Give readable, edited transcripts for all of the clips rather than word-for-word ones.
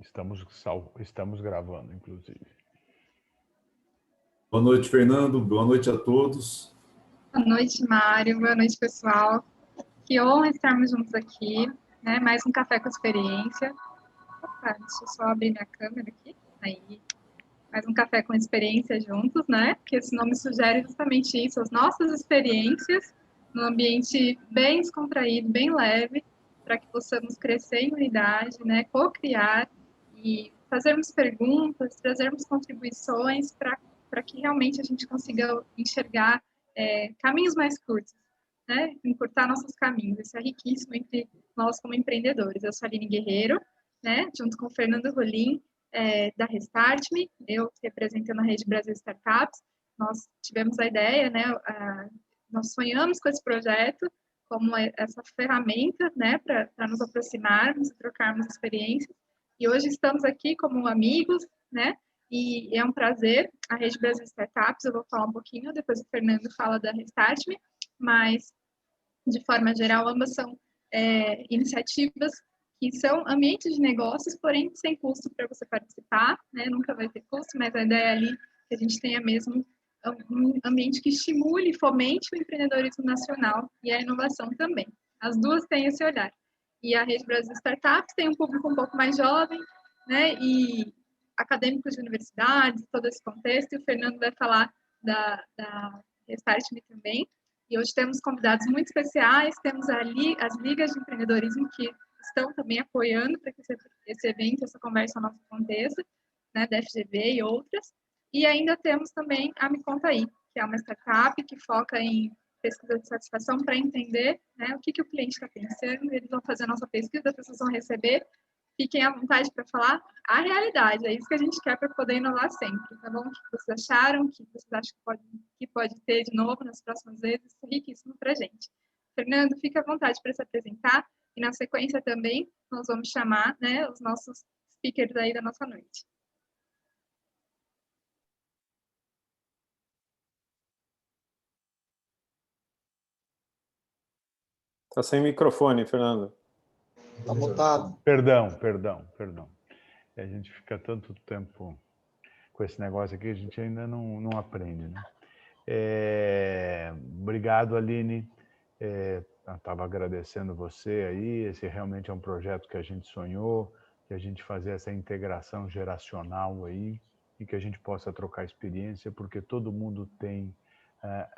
Estamos gravando, inclusive. Boa noite, Fernando. Boa noite a todos. Boa noite, Mário. Boa noite, pessoal. Que honra estarmos juntos aqui, né? Mais um Café com Experiência. Opa, deixa eu só abrir minha câmera aqui. Aí. Mais um Café com Experiência juntos, né? Que esse nome sugere justamente isso, as nossas experiências num ambiente bem descontraído, bem leve, para que possamos crescer em unidade, né? Co-criar e fazermos perguntas, trazermos contribuições para que realmente a gente consiga enxergar caminhos mais curtos, né? Encurtar nossos caminhos. Isso é riquíssimo entre nós como empreendedores. Eu sou a Aline Guerreiro, né? Junto com o Fernando Rolim, da Restart Me, eu representando a Rede Brasil Startups. Nós tivemos a ideia, né? Nós sonhamos com esse projeto como essa ferramenta, né? Para nos aproximarmos e trocarmos experiências. E hoje estamos aqui como amigos, né? E é um prazer. A Rede Brasil Startups, eu vou falar um pouquinho, depois o Fernando fala da Restart Me, mas, de forma geral, ambas são iniciativas que são ambientes de negócios, porém sem custo para você participar, né? Nunca vai ter custo, mas a ideia é ali que a gente tenha mesmo um ambiente que estimule e fomente o empreendedorismo nacional e a inovação também. As duas têm esse olhar. E a Rede Brasil Startups tem um público um pouco mais jovem, né? E acadêmicos de universidades, todo esse contexto, e o Fernando vai falar da Restart Me também. E hoje temos convidados muito especiais, temos ali as ligas de empreendedorismo que estão também apoiando para que esse evento, essa conversa nossa aconteça, né, da FGV e outras. E ainda temos também a Me Conta Aí, que é uma startup que foca em pesquisa de satisfação para entender, né, o que o cliente está pensando. Eles vão fazer a nossa pesquisa, as pessoas vão receber. Fiquem à vontade para falar a realidade, é isso que a gente quer para poder inovar sempre, tá bom? O que vocês acharam, o que vocês acham que pode ter de novo nas próximas vezes, isso é riquíssimo para a gente. Fernando, fique à vontade para se apresentar e na sequência também nós vamos chamar, né, os nossos speakers aí da nossa noite. Está sem microfone, Fernando. Está mutado. Perdão. A gente fica tanto tempo com esse negócio aqui, a gente ainda não aprende, né? Obrigado, Aline. Eu estava agradecendo você aí. Esse realmente é um projeto que a gente sonhou, que a gente fazer essa integração geracional aí e que a gente possa trocar experiência, porque todo mundo tem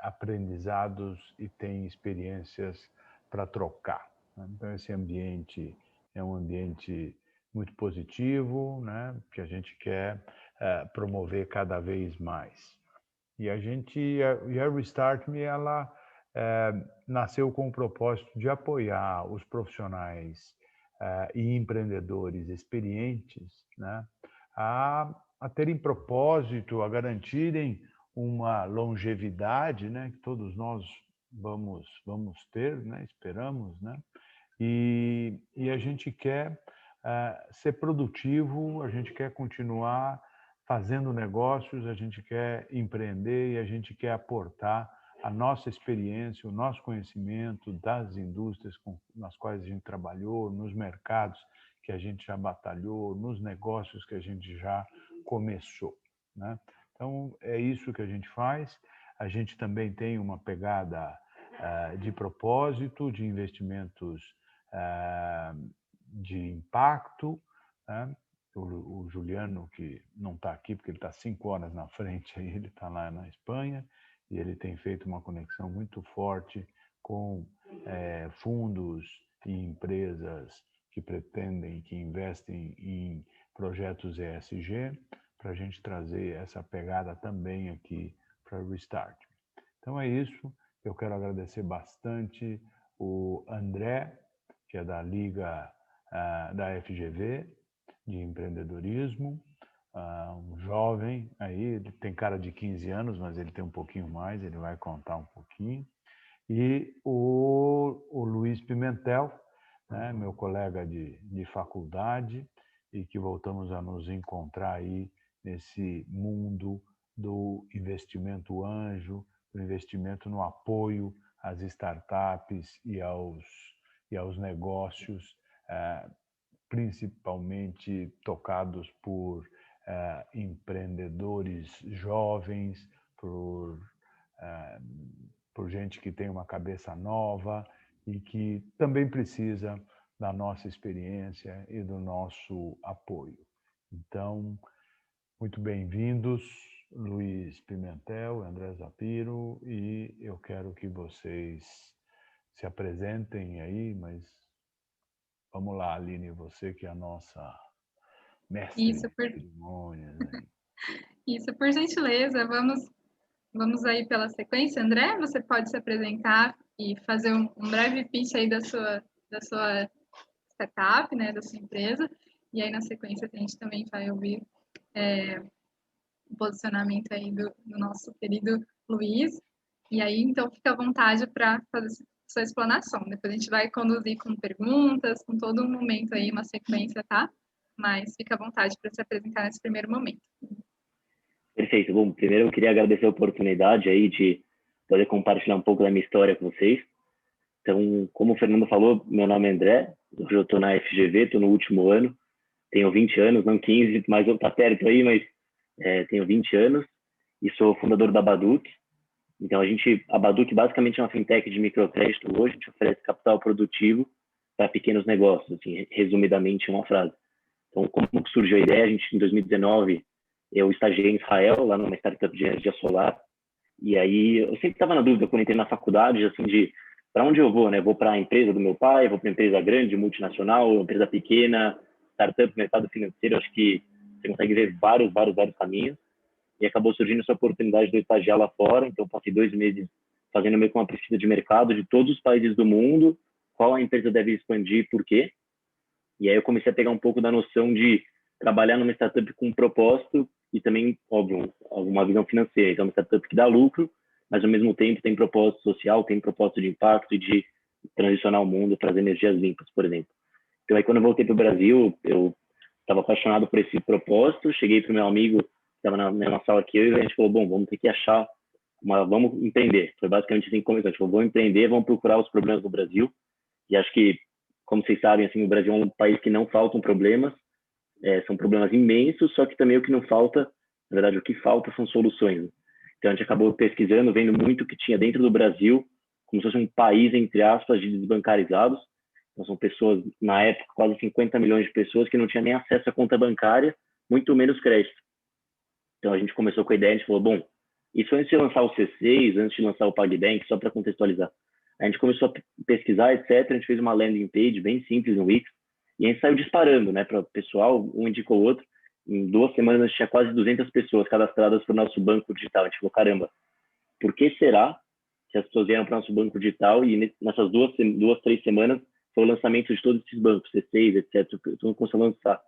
aprendizados e tem experiências para trocar, né? Então, esse ambiente é um ambiente muito positivo, né? Que a gente quer promover cada vez mais. E a Restart Me, ela nasceu com o propósito de apoiar os profissionais e empreendedores experientes, né, a terem propósito, a garantirem uma longevidade, né, que todos nós vamos ter, né, esperamos, né, e a gente quer ser produtivo, a gente quer continuar fazendo negócios, a gente quer empreender e a gente quer aportar a nossa experiência, o nosso conhecimento das indústrias nas quais a gente trabalhou, nos mercados que a gente já batalhou, nos negócios que a gente já começou, né? Então, é isso que a gente faz. A gente também tem uma pegada de propósito, de investimentos de impacto, né? O Juliano, que não está aqui porque ele está 5 horas na frente, aí ele está lá na Espanha, e ele tem feito uma conexão muito forte com fundos e empresas que pretendem, que investem em projetos ESG, para a gente trazer essa pegada também aqui para o Restart. Então é isso, eu quero agradecer bastante o André, que é da Liga da FGV, de empreendedorismo, um jovem aí, ele tem cara de 15 anos, mas ele tem um pouquinho mais, ele vai contar um pouquinho. E o Luiz Pimentel, né, meu colega de faculdade, e que voltamos a nos encontrar aí nesse mundo do investimento anjo, do investimento no apoio às startups e aos negócios, principalmente tocados por empreendedores jovens, por gente que tem uma cabeça nova e que também precisa da nossa experiência e do nosso apoio. Então, muito bem-vindos, Luiz Pimentel, André Zapiro, e eu quero que vocês se apresentem aí, mas vamos lá, Aline, você que é a nossa mestre de cerimônias. Isso, por gentileza, vamos aí pela sequência. André, você pode se apresentar e fazer um breve pitch aí da sua startup, né, da sua empresa, e aí na sequência a gente também vai ouvir o posicionamento aí do nosso querido Luiz, e aí então fica à vontade para fazer sua explanação. Depois a gente vai conduzir com perguntas, com todo um momento aí, uma sequência, tá? Mas fica à vontade para se apresentar nesse primeiro momento. Perfeito. Bom, primeiro eu queria agradecer a oportunidade aí de poder compartilhar um pouco da minha história com vocês. Então, como o Fernando falou, meu nome é André, hoje eu estou na FGV, estou no último ano, tenho 20 anos, não 15, mas eu tá perto aí, mas tenho 20 anos e sou fundador da Baduk. Então, a Baduk basicamente é uma fintech de microcrédito hoje, a gente oferece capital produtivo para pequenos negócios, assim, resumidamente em uma frase. Então, como surgiu a ideia? Em 2019, eu estagiei em Israel, lá numa startup de energia solar, e aí eu sempre estava na dúvida quando entrei na faculdade, assim, de para onde eu vou, né? Vou para a empresa do meu pai, vou para uma empresa grande, multinacional, empresa pequena, startup, mercado financeiro, acho que você consegue ver vários caminhos, e acabou surgindo essa oportunidade de eu estagiar lá fora, então passei 2 meses fazendo meio que uma pesquisa de mercado de todos os países do mundo, qual a empresa deve expandir, por quê, e aí eu comecei a pegar um pouco da noção de trabalhar numa startup com um propósito e também, óbvio, alguma visão financeira. Então, uma startup que dá lucro, mas ao mesmo tempo tem propósito social, tem propósito de impacto e de transicionar o mundo para as energias limpas, por exemplo. Então, aí quando eu voltei para o Brasil, eu estava apaixonado por esse propósito, cheguei para o meu amigo, que estava na mesma sala que eu, e a gente falou, bom, vamos ter que achar, vamos empreender. Foi basicamente assim que começou. A gente falou, vamos empreender, vamos procurar os problemas do Brasil. E acho que, como vocês sabem, assim, o Brasil é um país que não faltam problemas, são problemas imensos, só que também o que não falta, na verdade, o que falta são soluções. Então, a gente acabou pesquisando, vendo muito o que tinha dentro do Brasil, como se fosse um país, entre aspas, de desbancarizados. Então, são pessoas, na época, quase 50 milhões de pessoas que não tinham nem acesso à conta bancária, muito menos crédito. Então, a gente começou com a ideia, a gente falou, bom, isso antes de lançar o C6, antes de lançar o PagBank, só para contextualizar. A gente começou a pesquisar, etc. A gente fez uma landing page bem simples no Wix, e a gente saiu disparando, né, para o pessoal, um indicou o outro. Em 2 semanas, a gente tinha quase 200 pessoas cadastradas para o nosso banco digital. A gente falou, caramba, por que será que as pessoas vieram para o nosso banco digital e nessas 3 semanas foi o lançamento de todos esses bancos, C6, etc. Todo mundo começou a lançar.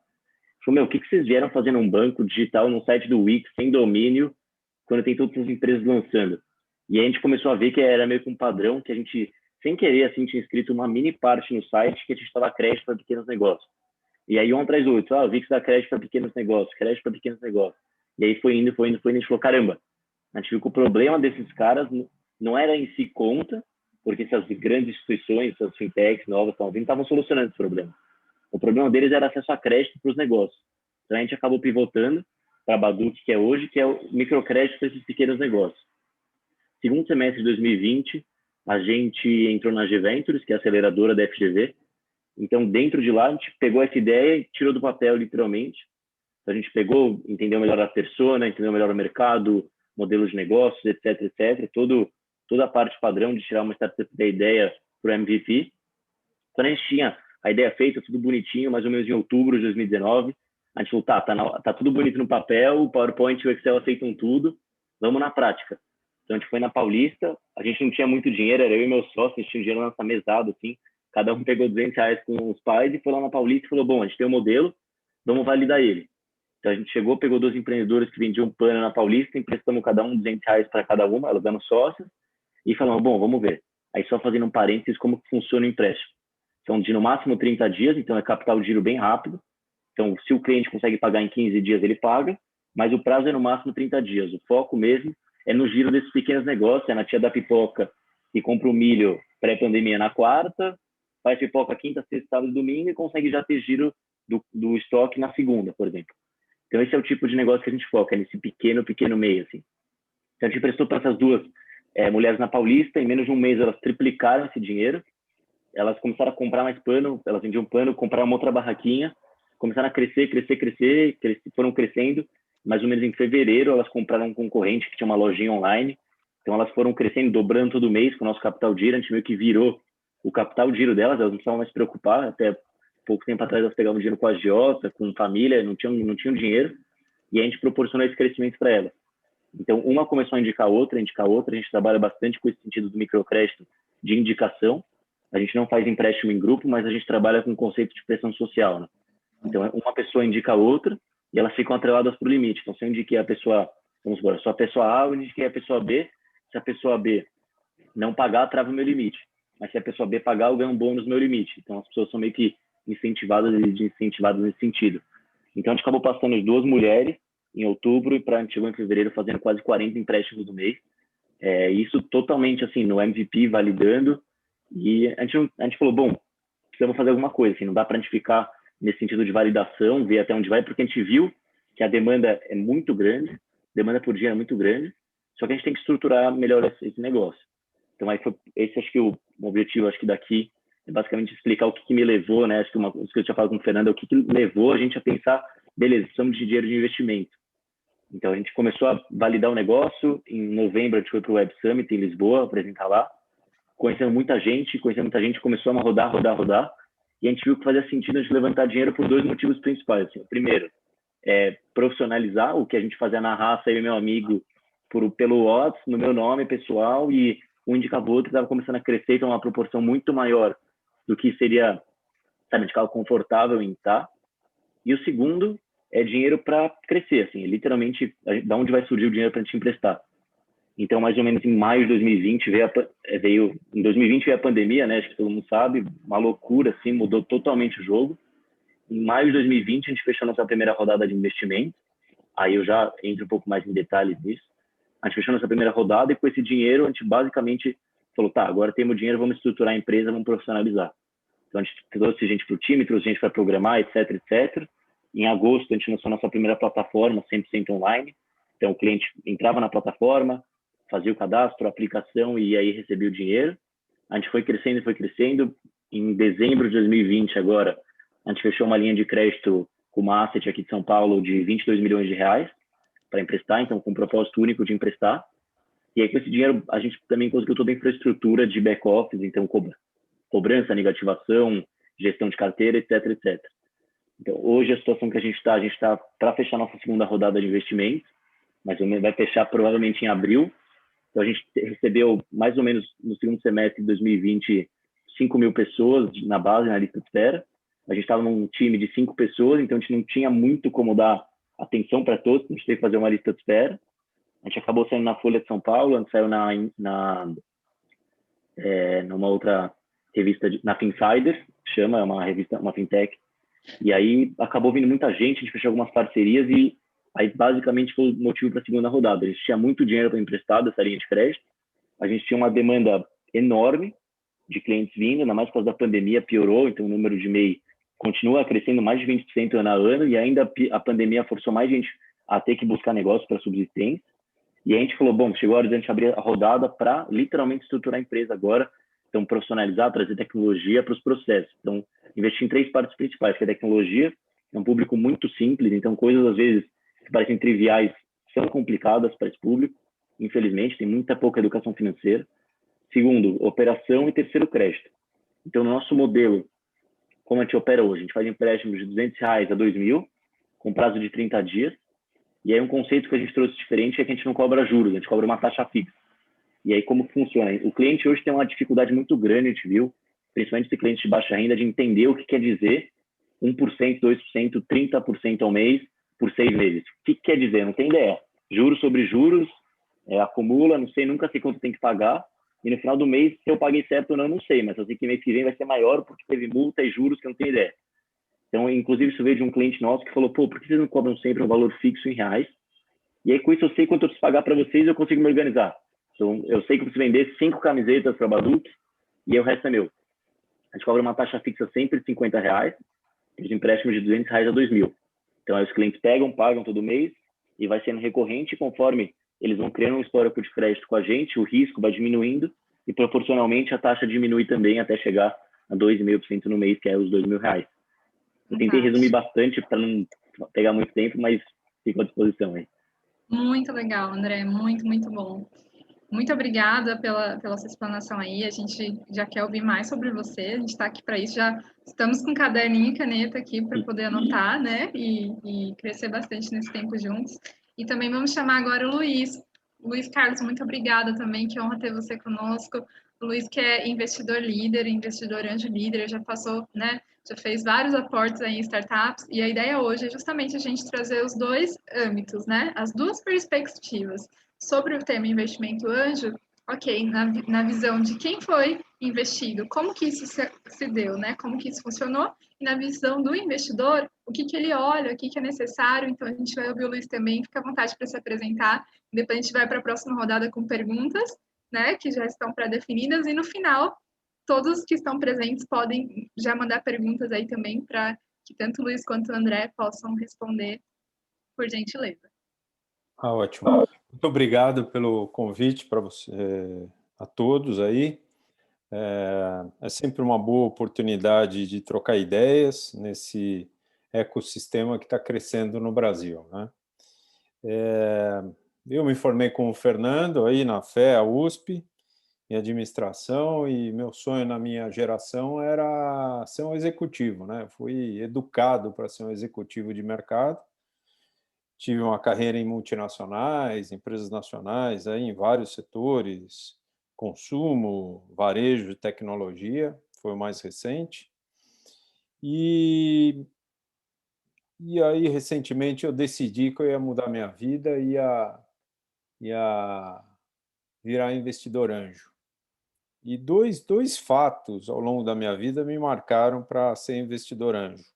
Falei, o que vocês vieram fazendo um banco digital no site do Wix, sem domínio, quando tem todas as empresas lançando? E aí a gente começou a ver que era meio que um padrão que a gente, sem querer, assim, tinha escrito uma mini parte no site que a gente dava crédito para pequenos negócios. E aí, um atrás do outro, o Wix dá crédito para pequenos negócios, crédito para pequenos negócios. E aí foi indo, a gente falou, caramba, a gente viu que o problema desses caras não era em si conta, porque essas grandes instituições, essas fintechs novas estavam solucionando esse problema. O problema deles era acesso a crédito para os negócios. Então, a gente acabou pivotando para a Baduk, que é hoje, que é o microcrédito para esses pequenos negócios. Segundo semestre de 2020, a gente entrou na G-Ventures, que é a aceleradora da FGV. Então, dentro de lá, a gente pegou essa ideia e tirou do papel, literalmente. Então, a gente pegou, entendeu melhor a persona, entendeu melhor o mercado, modelos de negócios, etc, etc. Toda a parte padrão de tirar uma startup da ideia para o MVP. Quando a gente tinha a ideia feita, tudo bonitinho, mais ou menos em outubro de 2019, a gente falou, tá tudo bonito no papel, o PowerPoint e o Excel aceitam tudo, vamos na prática. Então, a gente foi na Paulista, a gente não tinha muito dinheiro, era eu e meu sócio, a gente tinha dinheiro nessa mesada, assim, cada um pegou R$200 com os pais e foi lá na Paulista e falou, bom, a gente tem um modelo, vamos validar ele. Então, a gente chegou, pegou 2 empreendedores que vendiam pano na Paulista, emprestamos cada um R$200 para cada uma, elas dando sócios, e falamos, bom, vamos ver. Aí, só fazendo um parênteses, como que funciona o empréstimo. Então, de no máximo 30 dias, então é capital de giro bem rápido. Então, se o cliente consegue pagar em 15 dias, ele paga, mas o prazo é no máximo 30 dias. O foco mesmo é no giro desses pequenos negócios, é na tia da pipoca que compra o milho pré-pandemia na quarta, faz pipoca quinta, sexta, sábado e domingo e consegue já ter giro do estoque na segunda, por exemplo. Então, esse é o tipo de negócio que a gente foca, é nesse pequeno meio, assim. Então, a gente prestou para essas duas mulheres na Paulista, em menos de um mês elas triplicaram esse dinheiro, elas começaram a comprar mais pano, elas vendiam pano, compraram uma outra barraquinha, começaram a crescer, foram crescendo. Mais ou menos em fevereiro, elas compraram um concorrente que tinha uma lojinha online. Então, elas foram crescendo, dobrando todo mês com o nosso capital giro. A gente meio que virou o capital giro delas, elas não precisavam mais se preocupar. Até pouco tempo atrás, elas pegavam dinheiro com a agiota, com família, não tinham dinheiro. E a gente proporcionou esse crescimento para elas. Então, uma começou a indicar a outra. A gente trabalha bastante com esse sentido do microcrédito de indicação. A gente não faz empréstimo em grupo, mas a gente trabalha com o conceito de pressão social, né? Então, uma pessoa indica a outra e elas ficam atreladas para o limite. Então, se eu indiquei a pessoa, vamos supor, só a pessoa A, eu indiquei a pessoa B. Se a pessoa B não pagar, trava o meu limite. Mas se a pessoa B pagar, eu ganho um bônus no meu limite. Então, as pessoas são meio que incentivadas nesse sentido. Então, a gente acabou passando as duas mulheres em outubro e a gente chegou em fevereiro fazendo quase 40 empréstimos do mês. Isso totalmente assim, no MVP, validando. E a gente falou, bom, precisamos fazer alguma coisa. Assim, não dá para a gente ficar nesse sentido de validação, ver até onde vai, porque a gente viu que a demanda é muito grande, demanda por dia é muito grande, só que a gente tem que estruturar melhor esse negócio. Então, aí esse acho que o objetivo, acho que daqui, é basicamente explicar o que me levou, né? Acho que isso que eu tinha falado com o Fernando, é o que levou a gente a pensar, beleza, precisamos de dinheiro de investimento. Então, a gente começou a validar o negócio. Em novembro, a gente foi para o Web Summit em Lisboa, apresentar lá. Conhecendo muita gente, começou a rodar. E a gente viu que fazia sentido a gente levantar dinheiro por dois motivos principais. Assim. O primeiro é profissionalizar o que a gente fazia na raça, eu e meu amigo, pelo WhatsApp, no meu nome pessoal, e um indicava o outro, estava começando a crescer, então uma proporção muito maior do que seria, sabe, de carro confortável em estar. E o segundo é dinheiro para crescer, assim, literalmente, da onde vai surgir o dinheiro para a gente emprestar. Então, mais ou menos em maio de 2020, em 2020 veio a pandemia, né? Acho que todo mundo sabe, uma loucura, assim, mudou totalmente o jogo. Em maio de 2020, a gente fechou nossa primeira rodada de investimento. Aí eu já entro um pouco mais em detalhes nisso. A gente fechou nossa primeira rodada e com esse dinheiro a gente basicamente falou, tá, agora temos dinheiro, vamos estruturar a empresa, vamos profissionalizar. Então, a gente trouxe gente para o time, trouxe gente para programar, etc. Em agosto, a gente lançou nossa primeira plataforma, 100% online. Então, o cliente entrava na plataforma, fazia o cadastro, a aplicação e aí recebia o dinheiro. A gente foi crescendo. Em dezembro de 2020, agora, a gente fechou uma linha de crédito com uma asset aqui de São Paulo de 22 milhões de reais para emprestar, então com um propósito único de emprestar. E aí com esse dinheiro a gente também conseguiu toda a infraestrutura de back-office, então cobrança, negativação, gestão de carteira, etc. Então hoje a situação que a gente está para fechar nossa segunda rodada de investimentos, mas vai fechar provavelmente em abril. Então a gente recebeu mais ou menos no segundo semestre de 2020 5 mil pessoas na base, na lista de espera. A gente estava num time de 5 pessoas, então a gente não tinha muito como dar atenção para todos, a gente teve que fazer uma lista de espera. A gente acabou saindo na Folha de São Paulo, a gente saiu numa outra revista, na Finsider, chama, é uma revista, uma fintech. E aí acabou vindo muita gente, a gente fechou algumas parcerias e aí basicamente foi o motivo para a segunda rodada. A gente tinha muito dinheiro para emprestar dessa linha de crédito, a gente tinha uma demanda enorme de clientes vindo, ainda mais por causa da pandemia, piorou, então o número de MEI continua crescendo mais de 20% ano a ano, e ainda a pandemia forçou mais gente a ter que buscar negócio para subsistência. E a gente falou, bom, chegou a hora de a gente abrir a rodada para literalmente estruturar a empresa agora, então profissionalizar, trazer tecnologia para os processos. Então, investir em 3 partes principais, que é a tecnologia, é um público muito simples, então coisas às vezes que parecem triviais são complicadas para esse público, infelizmente, tem muita pouca educação financeira. Segundo, operação, e terceiro, crédito. Então, no nosso modelo, como a gente opera hoje, a gente faz empréstimos de R$200 a R$2.000, com prazo de 30 dias, e aí um conceito que a gente trouxe diferente é que a gente não cobra juros, a gente cobra uma taxa fixa. E aí como funciona? O cliente hoje tem uma dificuldade muito grande, a gente viu, principalmente esse cliente de baixa renda, de entender o que quer dizer 1%, 2%, 30% ao mês por 6 meses. O que quer dizer? Não tem ideia. Juros sobre juros, acumula, não sei, nunca sei quanto tem que pagar, e no final do mês, se eu paguei certo ou não, não sei, mas eu sei que mês que vem vai ser maior porque teve multa e juros que eu não tenho ideia. Então, inclusive, isso veio de um cliente nosso que falou, pô, por que vocês não cobram sempre um valor fixo em reais? E aí, com isso, eu sei quanto eu preciso pagar para vocês, eu consigo me organizar. Então, eu sei que eu preciso vender 5 camisetas para Baduk e aí o resto é meu. A gente cobra uma taxa fixa sempre de R$50, para os empréstimos de R$200 a R$2.000. Então, aí os clientes pagam todo mês e vai sendo recorrente conforme eles vão criando um histórico de crédito com a gente, o risco vai diminuindo e proporcionalmente a taxa diminui também até chegar a 2,5% no mês, que é os R$2.000. Eu tentei resumir bastante para não pegar muito tempo, mas fico à disposição aí. Muito legal, André, muito, muito bom. Muito obrigada pela sua explanação aí. A gente já quer ouvir mais sobre você. A gente está aqui para isso. Já estamos com caderninho e caneta aqui para poder anotar, né? E crescer bastante nesse tempo juntos. E também vamos chamar agora o Luiz. Luiz Carlos, muito obrigada também. Que honra ter você conosco. O Luiz, que é investidor líder, investidor anjo líder, já passou, né? Já fez vários aportes aí em startups. E a ideia hoje é justamente a gente trazer os dois âmbitos, né? As duas perspectivas sobre o tema investimento anjo, ok, na visão de quem foi investido, como que isso se deu, né? Como que isso funcionou, e na visão do investidor, o que ele olha, o que é necessário. Então, a gente vai ouvir o Luiz também, fica à vontade para se apresentar, depois a gente vai para a próxima rodada com perguntas, né, que já estão pré-definidas, e no final, todos que estão presentes podem já mandar perguntas aí também, para que tanto o Luiz quanto o André possam responder, por gentileza. Ótimo. Muito obrigado pelo convite para você, a todos aí. É sempre uma boa oportunidade de trocar ideias nesse ecossistema que está crescendo no Brasil, né? Eu me formei com o Fernando aí na FEA USP, em administração, e meu sonho na minha geração era ser um executivo, né? Fui educado para ser um executivo de mercado. Tive uma carreira em multinacionais, empresas nacionais, aí em vários setores, consumo, varejo, tecnologia, foi o mais recente. E aí, recentemente, eu decidi que eu ia mudar minha vida e ia virar investidor anjo. E dois fatos ao longo da minha vida me marcaram para ser investidor anjo.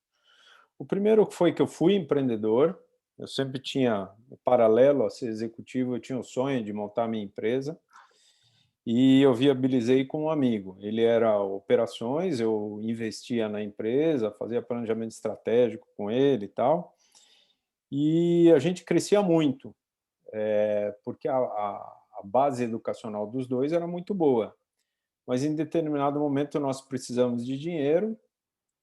O primeiro foi que eu fui empreendedor. Eu sempre tinha, paralelo a ser executivo, eu tinha o sonho de montar minha empresa e eu viabilizei com um amigo. Ele era operações, eu investia na empresa, fazia planejamento estratégico com ele e tal, e a gente crescia muito, porque a base educacional dos dois era muito boa, mas em determinado momento nós precisamos de dinheiro,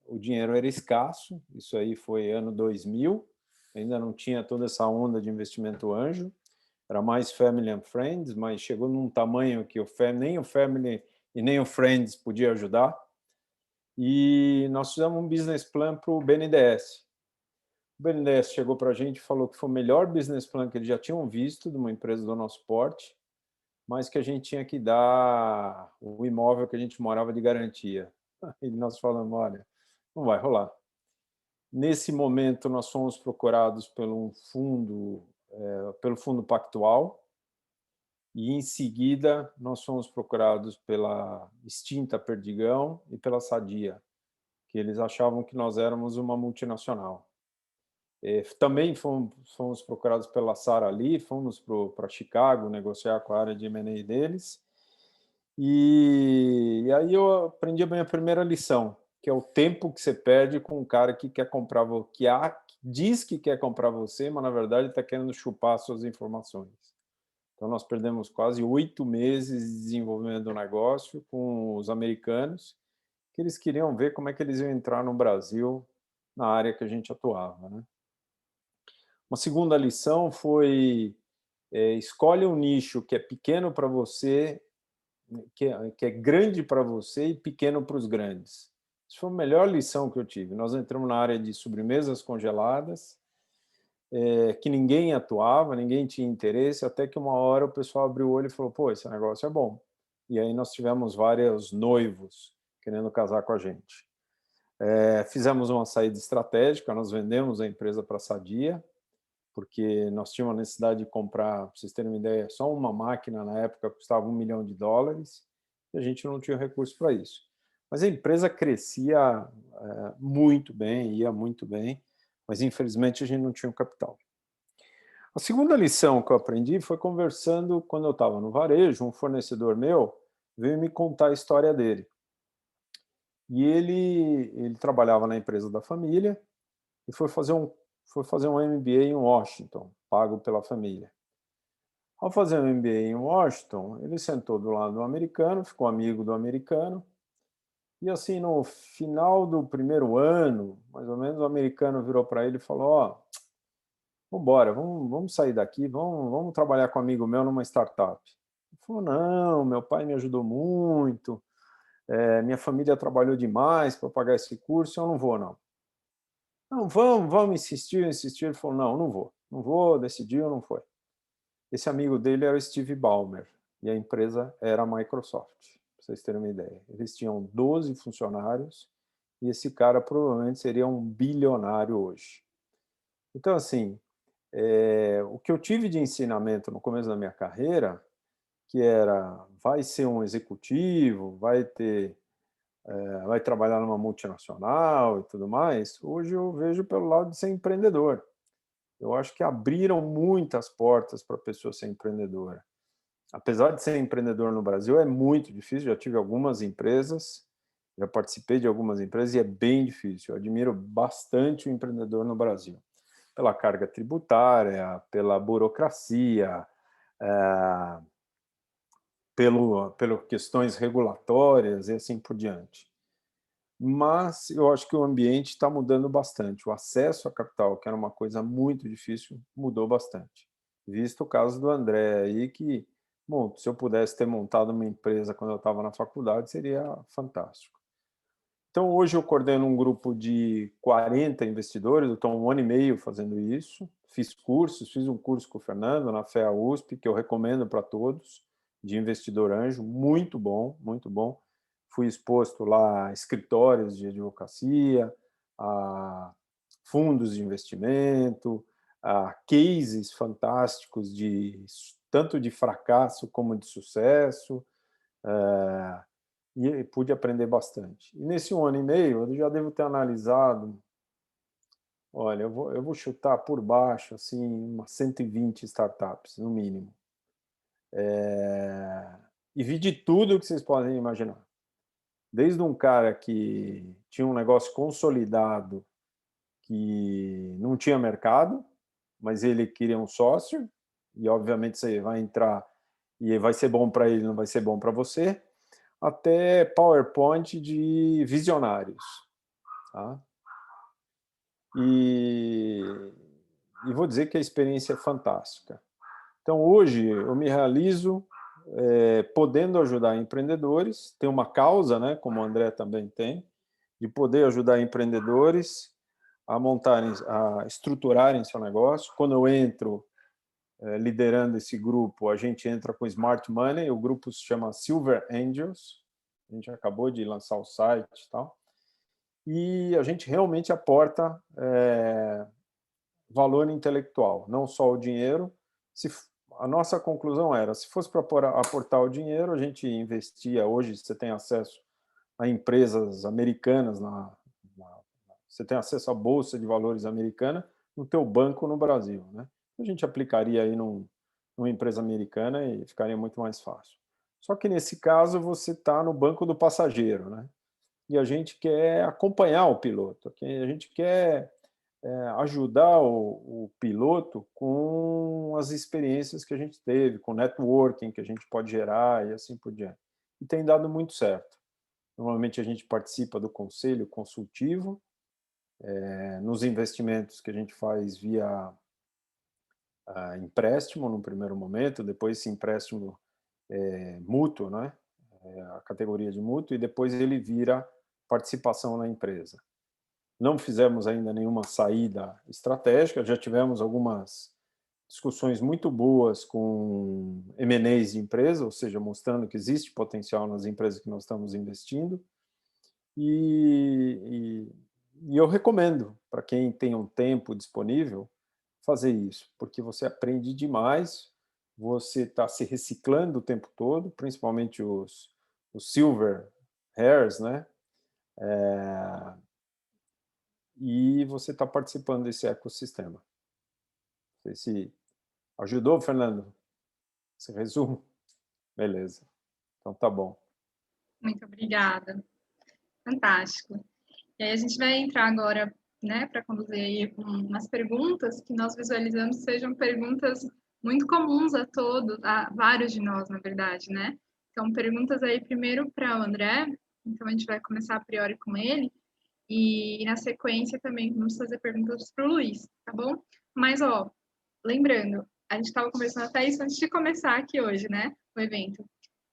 o dinheiro era escasso, isso aí foi ano 2000, ainda não tinha toda essa onda de investimento anjo, era mais family and friends, mas chegou num tamanho que nem o family e nem o friends podia ajudar, e nós fizemos um business plan para o BNDES. O BNDES chegou para a gente e falou que foi o melhor business plan que eles já tinham visto de uma empresa do nosso porte, mas que a gente tinha que dar o imóvel que a gente morava de garantia. E nós falamos, olha, não vai rolar. Nesse momento, nós fomos procurados pelo fundo Pactual, e, em seguida, nós fomos procurados pela extinta Perdigão e pela Sadia, que eles achavam que nós éramos uma multinacional. Também fomos procurados pela Sara Lee, fomos para Chicago negociar com a área de M&A deles, e aí eu aprendi a minha primeira lição, que é o tempo que você perde com um cara que quer comprar, que diz que quer comprar você, mas na verdade está querendo chupar suas informações. Então nós perdemos quase 8 meses desenvolvendo o negócio com os americanos, que eles queriam ver como é que eles iam entrar no Brasil na área que a gente atuava, né? Uma segunda lição foi escolhe um nicho que é pequeno para você, que é grande para você e pequeno para os grandes. Isso foi a melhor lição que eu tive. Nós entramos na área de sobremesas congeladas, que ninguém atuava, ninguém tinha interesse, até que uma hora o pessoal abriu o olho e falou, pô, esse negócio é bom. E aí nós tivemos vários noivos querendo casar com a gente. Fizemos uma saída estratégica, nós vendemos a empresa para a Sadia, porque nós tínhamos a necessidade de comprar, para vocês terem uma ideia, só uma máquina na época custava $1 milhão, e a gente não tinha recurso para isso. Mas a empresa crescia muito bem, ia muito bem, mas infelizmente a gente não tinha o capital. A segunda lição que eu aprendi foi conversando, quando eu estava no varejo, um fornecedor meu veio me contar a história dele. E ele trabalhava na empresa da família e foi fazer um MBA em Washington, pago pela família. Ao fazer um MBA em Washington, ele sentou do lado do americano, ficou amigo do americano, e assim, no final do primeiro ano, mais ou menos, o americano virou para ele e falou: ó, vamos embora, vamos sair daqui, vamos trabalhar com um amigo meu numa startup. Ele falou: não, meu pai me ajudou muito, minha família trabalhou demais para pagar esse curso, eu não vou, não. Não, vamos insistir. Ele falou: não vou, decidiu, não foi. Esse amigo dele era o Steve Ballmer, e a empresa era a Microsoft, para vocês terem uma ideia. Eles tinham 12 funcionários, e esse cara provavelmente seria um bilionário hoje. Então, assim, o que eu tive de ensinamento no começo da minha carreira, que era, vai ser um executivo, vai trabalhar numa multinacional e tudo mais, hoje eu vejo pelo lado de ser empreendedor. Eu acho que abriram muitas portas para a pessoa ser empreendedora. Apesar de ser empreendedor no Brasil, é muito difícil. Já tive algumas empresas, já participei de algumas empresas e é bem difícil. Eu admiro bastante o empreendedor no Brasil. Pela carga tributária, pela burocracia, pelo questões regulatórias e assim por diante. Mas eu acho que o ambiente está mudando bastante. O acesso a capital, que era uma coisa muito difícil, mudou bastante. Visto o caso do André aí, que, bom, se eu pudesse ter montado uma empresa quando eu estava na faculdade, seria fantástico. Então, hoje eu coordeno um grupo de 40 investidores, eu estou 1 ano e meio fazendo isso, fiz um curso com o Fernando na FEA USP, que eu recomendo para todos, de investidor anjo, muito bom, muito bom. Fui exposto lá a escritórios de advocacia, a fundos de investimento, a cases fantásticos tanto de fracasso como de sucesso, e pude aprender bastante. E nesse 1 ano e meio, eu já devo ter analisado, olha, eu vou chutar por baixo, assim, umas 120 startups, no mínimo. E vi de tudo que vocês podem imaginar. Desde um cara que tinha um negócio consolidado, que não tinha mercado, mas ele queria um sócio, e obviamente você vai entrar e vai ser bom para ele, não vai ser bom para você, até PowerPoint de visionários. Tá? E vou dizer que a experiência é fantástica. Então, hoje, eu me realizo podendo ajudar empreendedores, tem uma causa, né, como o André também tem, de poder ajudar empreendedores a montarem, a estruturarem seu negócio. Quando eu entro liderando esse grupo, a gente entra com Smart Money, o grupo se chama Silver Angels, a gente acabou de lançar o site e tal, e a gente realmente aporta valor intelectual, não só o dinheiro. A nossa conclusão era, se fosse para aportar o dinheiro, a gente investia, hoje você tem acesso a empresas americanas, você tem acesso à Bolsa de Valores americana no teu banco no Brasil, né? A gente aplicaria aí numa empresa americana e ficaria muito mais fácil. Só que nesse caso você está no banco do passageiro, né? E a gente quer acompanhar o piloto, a gente quer ajudar o piloto com as experiências que a gente teve, com o networking que a gente pode gerar e assim por diante. E tem dado muito certo. Normalmente a gente participa do conselho consultivo, nos investimentos que a gente faz via empréstimo no primeiro momento, depois esse empréstimo mútuo, né? A categoria de mútuo, e depois ele vira participação na empresa. Não fizemos ainda nenhuma saída estratégica, já tivemos algumas discussões muito boas com M&As de empresa, ou seja, mostrando que existe potencial nas empresas que nós estamos investindo. E eu recomendo para quem tem um tempo disponível fazer isso, porque você aprende demais, você está se reciclando o tempo todo, principalmente os silver hairs, né? E você está participando desse ecossistema. Não sei se ajudou, Fernando? Esse resumo? Beleza. Então tá bom. Muito obrigada. Fantástico. E aí a gente vai entrar agora, né, para conduzir aí umas perguntas que nós visualizamos sejam perguntas muito comuns a todos, a vários de nós, na verdade, né? Então, perguntas aí primeiro para o André, então a gente vai começar a priori com ele, e na sequência também vamos fazer perguntas para o Luiz, tá bom? Mas, ó, lembrando, a gente estava conversando até isso antes de começar aqui hoje, né, o evento.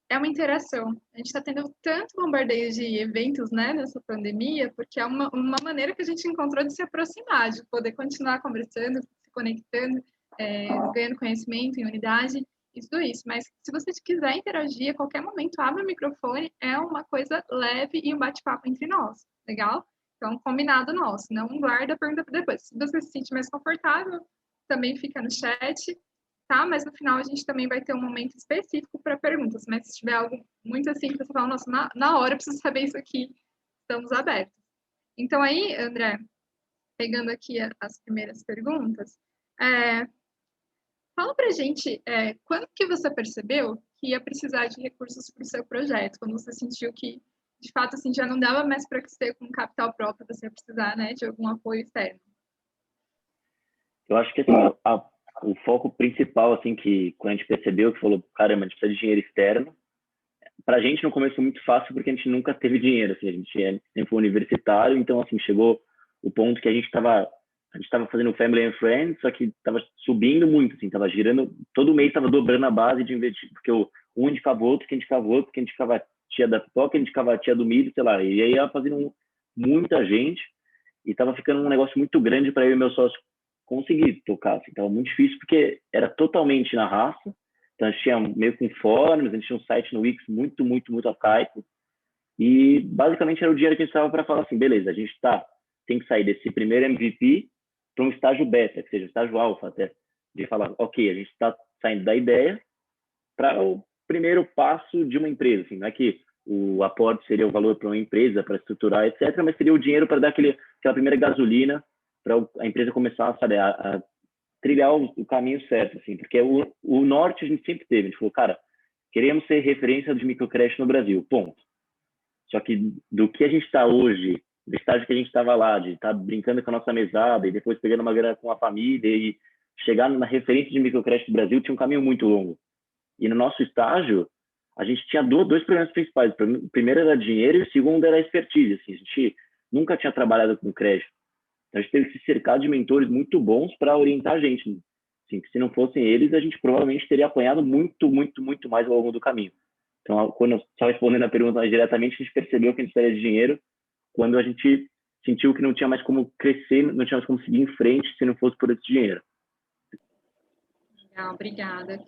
É uma interação. A gente está tendo tanto bombardeio de eventos, né, nessa pandemia, porque é uma maneira que a gente encontrou de se aproximar, de poder continuar conversando, se conectando, ganhando conhecimento em unidade e tudo isso. Mas se você quiser interagir, a qualquer momento, abre o microfone, é uma coisa leve e um bate-papo entre nós, legal? Então, combinado nosso, não guarda a pergunta para depois. Se você se sentir mais confortável, também fica no chat, tá? Mas no final a gente também vai ter um momento específico para perguntas. Mas se tiver algo muito assim que você fala, nossa, na hora eu preciso saber isso aqui, estamos abertos. Então aí, André, pegando aqui as primeiras perguntas, fala pra gente quando que você percebeu que ia precisar de recursos para o seu projeto, quando você sentiu que, de fato, assim, já não dava mais para ser com capital próprio, você ia precisar, né, de algum apoio externo. Eu acho que assim, o foco principal, assim, que quando a gente percebeu que falou, caramba, a gente precisa de dinheiro externo, para a gente no começo foi muito fácil porque a gente nunca teve dinheiro, assim, a gente sempre foi universitário, então, assim, chegou o ponto que a gente estava fazendo Family and Friends, só que estava subindo muito, assim, estava girando, todo mês estava dobrando a base de investir, porque um indicava outro, que indicava outro, que indicava a tia da pipoca, que indicava a tia do milho, sei lá, e aí ia fazendo muita gente, e estava ficando um negócio muito grande para eu e meu sócio conseguir tocar, assim, estava muito difícil, porque era totalmente na raça, então a gente tinha meio com fóruns, a gente tinha um site no Wix muito arcaico, e basicamente era o dinheiro que a gente estava para falar assim, beleza, a gente tem que sair desse primeiro MVP para um estágio beta, que seja um estágio alfa até, de falar, ok, a gente está saindo da ideia para o primeiro passo de uma empresa, assim, não é que o aporte seria o valor para uma empresa, para estruturar, etc., mas seria o dinheiro para dar aquela primeira gasolina para a empresa começar, sabe, a trilhar o caminho certo, assim, porque o norte a gente sempre teve, a gente falou, cara, queremos ser referência de microcrédito no Brasil, ponto. Só que do que a gente está hoje, do estágio que a gente estava lá, de estar brincando com a nossa mesada e depois pegando uma grana com a família e chegar na referência de microcrédito do Brasil, tinha um caminho muito longo. E no nosso estágio, a gente tinha dois problemas principais. O primeiro era dinheiro e o segundo era expertise. Assim, a gente nunca tinha trabalhado com crédito. Então, a gente teve que se cercar de mentores muito bons para orientar a gente. Assim, que se não fossem eles, a gente provavelmente teria apanhado muito mais ao longo do caminho. Então, quando só respondendo a pergunta mais diretamente, a gente percebeu que a gente precisaria de dinheiro quando a gente sentiu que não tinha mais como crescer, não tinha mais como seguir em frente se não fosse por esse dinheiro. Legal, obrigada.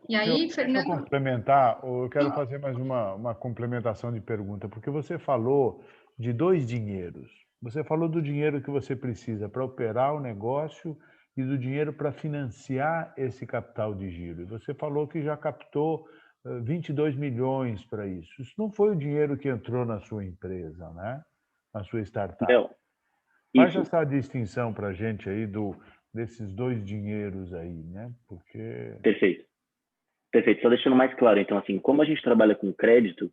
E aí, Fernando... Para complementar, eu quero fazer mais uma complementação de pergunta, porque você falou de dois dinheiros. Você falou do dinheiro que você precisa para operar o negócio e do dinheiro para financiar esse capital de giro. E você falou que já captou 22 milhões para isso. Isso não foi o dinheiro que entrou na sua empresa, né? Na sua startup. Não, Faz essa distinção para a gente aí desses dois dinheiros aí, né? Porque... Perfeito. Só deixando mais claro, então, assim, como a gente trabalha com crédito,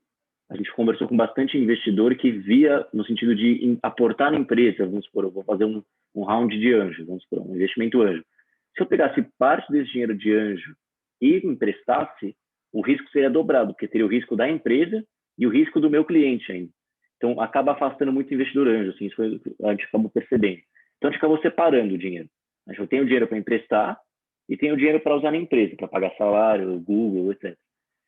a gente conversou com bastante investidor que via no sentido de aportar na empresa. Vamos supor, eu vou fazer um round de anjo, vamos supor, um investimento anjo. Se eu pegasse parte desse dinheiro de anjo e emprestasse, o risco seria dobrado, porque teria o risco da empresa e o risco do meu cliente ainda. Então, acaba afastando muito investidor anjo, assim, isso a gente acabou percebendo. Então, a gente acabou separando o dinheiro. A gente tem o dinheiro para emprestar e tem o dinheiro para usar na empresa, para pagar salário, Google, etc.